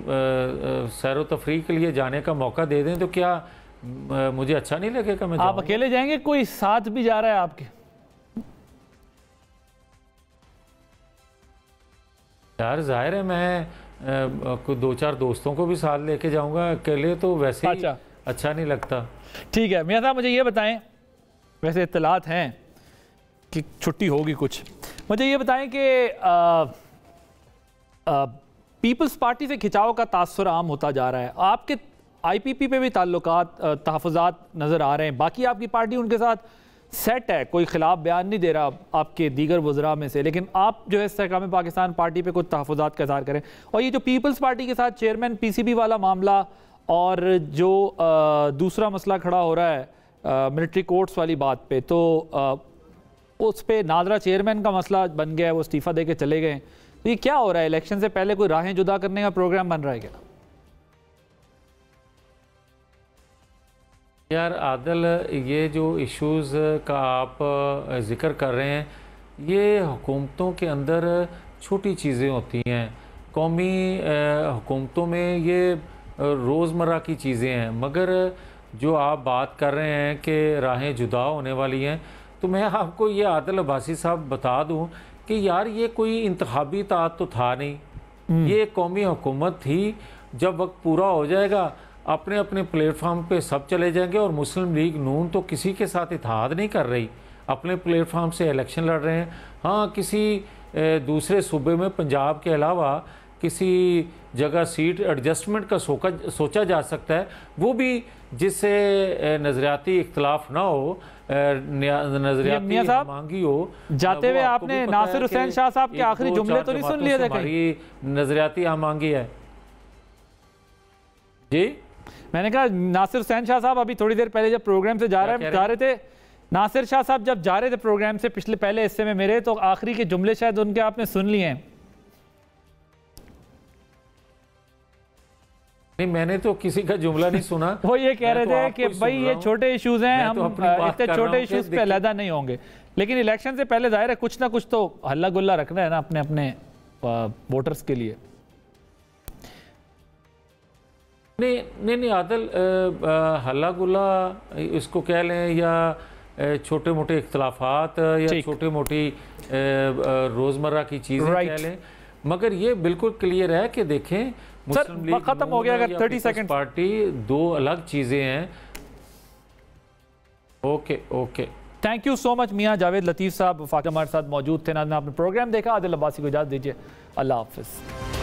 E: सैर व तफरीह के लिए जाने का मौका दे दें तो क्या मुझे अच्छा नहीं लगेगा? मैं
A: आप अकेले जाएंगे, कोई साथ भी जा रहा है आपके?
E: यार जाहिर है मैं कुछ 2-4 दोस्तों को भी साथ लेके जाऊंगा, अकेले तो वैसे ही अच्छा नहीं लगता।
A: ठीक है मियां साहब, मुझे ये बताएं, वैसे इत्तलात हैं कि छुट्टी होगी कुछ, मुझे ये बताएं कि पीपल्स पार्टी से खिंचाव का तासुर आम होता जा रहा है, आपके आईपीपी पे भी ताल्लुकात तहफ़्फ़ुज़ात नज़र आ रहे हैं, बाकी आपकी पार्टी उनके साथ सेट है, कोई खिलाफ बयान नहीं दे रहा आपके दीगर वज़रा में से, लेकिन आप जो है इस्तेहकाम पाकिस्तान पार्टी पे कुछ तहफ़्फ़ुज़ात का इज़हार करें। और ये जो पीपल्स पार्टी के साथ चेयरमैन पीसीबी वाला मामला और जो दूसरा मसला खड़ा हो रहा है मिलिट्री कोर्ट्स वाली बात पे, तो उस पर नादरा चेयरमैन का मसला बन गया है, वो इस्तीफ़ा दे के चले गए। तो ये क्या हो रहा है? इलेक्शन से पहले कोई राहें जुदा करने का प्रोग्राम बन रहा है क्या?
E: यार आदिल, ये जो इश्यूज़ का आप ज़िक्र कर रहे हैं, ये हुकूमतों के अंदर छोटी चीज़ें होती हैं, कौमी हुकूमतों में ये रोज़मर्रा की चीज़ें हैं, मगर जो आप बात कर रहे हैं कि राहें जुदा होने वाली हैं, तो मैं आपको ये आदिल अब्बासी साहब बता दूं कि यार ये कोई इंतखाबी ताक़त तो था नहीं, ये कौमी हुकूमत थी। जब वक्त पूरा हो जाएगा अपने अपने प्लेटफार्म पे सब चले जाएंगे, और मुस्लिम लीग नून तो किसी के साथ इत्तेहाद नहीं कर रही, अपने प्लेटफार्म से इलेक्शन लड़ रहे हैं। हाँ, किसी दूसरे सूबे में पंजाब के अलावा किसी जगह सीट एडजस्टमेंट का सोचा जा सकता है, वो भी जिससे नज़रियाती इख्तलाफ ना हो, नज़रियाती मांगी हो।
A: जाते हुए आपने नासिर हुसैन शाह साहब के आखिरी जुमले तो नहीं सुन लिए थे?
E: हमारी नज़रियाती आमांगी है जी।
A: मैंने कहा नासिर हुसैन शाह साहब अभी थोड़ी देर पहले जब प्रोग्राम से जा रहे थे, नासिर शाह साहब जब जा रहे थे प्रोग्राम से पहले हिस्से में मेरे, तो आखिरी के जुमले शायद उनके आपने सुन लिए हैं।
E: नहीं, मैंने तो किसी का जुमला नहीं सुना।
A: वो ये कह रहे थे कि भाई ये छोटे इश्यूज हैं, हम इतने छोटे इश्यूज पे अलहदा नहीं होंगे, लेकिन इलेक्शन से पहले जाहिर है कुछ ना कुछ तो हल्ला गुल्ला रखना है ना अपने अपने वोटर्स के लिए।
E: नहीं आदल, हल्ला गुल्ला इसको कह लें या छोटे मोटे इख्तलाफात या छोटे मोटी रोज़मर्रा की चीज़ें कह लें, मगर ये बिल्कुल क्लियर है कि देखें मुस्लिम लीग
A: खत्म हो गया अगर 30 सेकंड
E: पार्टी दो अलग चीज़ें हैं। Okay
A: thank you so much मियां जावेद लतीफ़ साहब फातिमा हमारे साथ मौजूद थे। ना आपने प्रोग्राम देखा, आदिल अब्बासी को इजाज़त दीजिए, अल्लाह हाफिज़।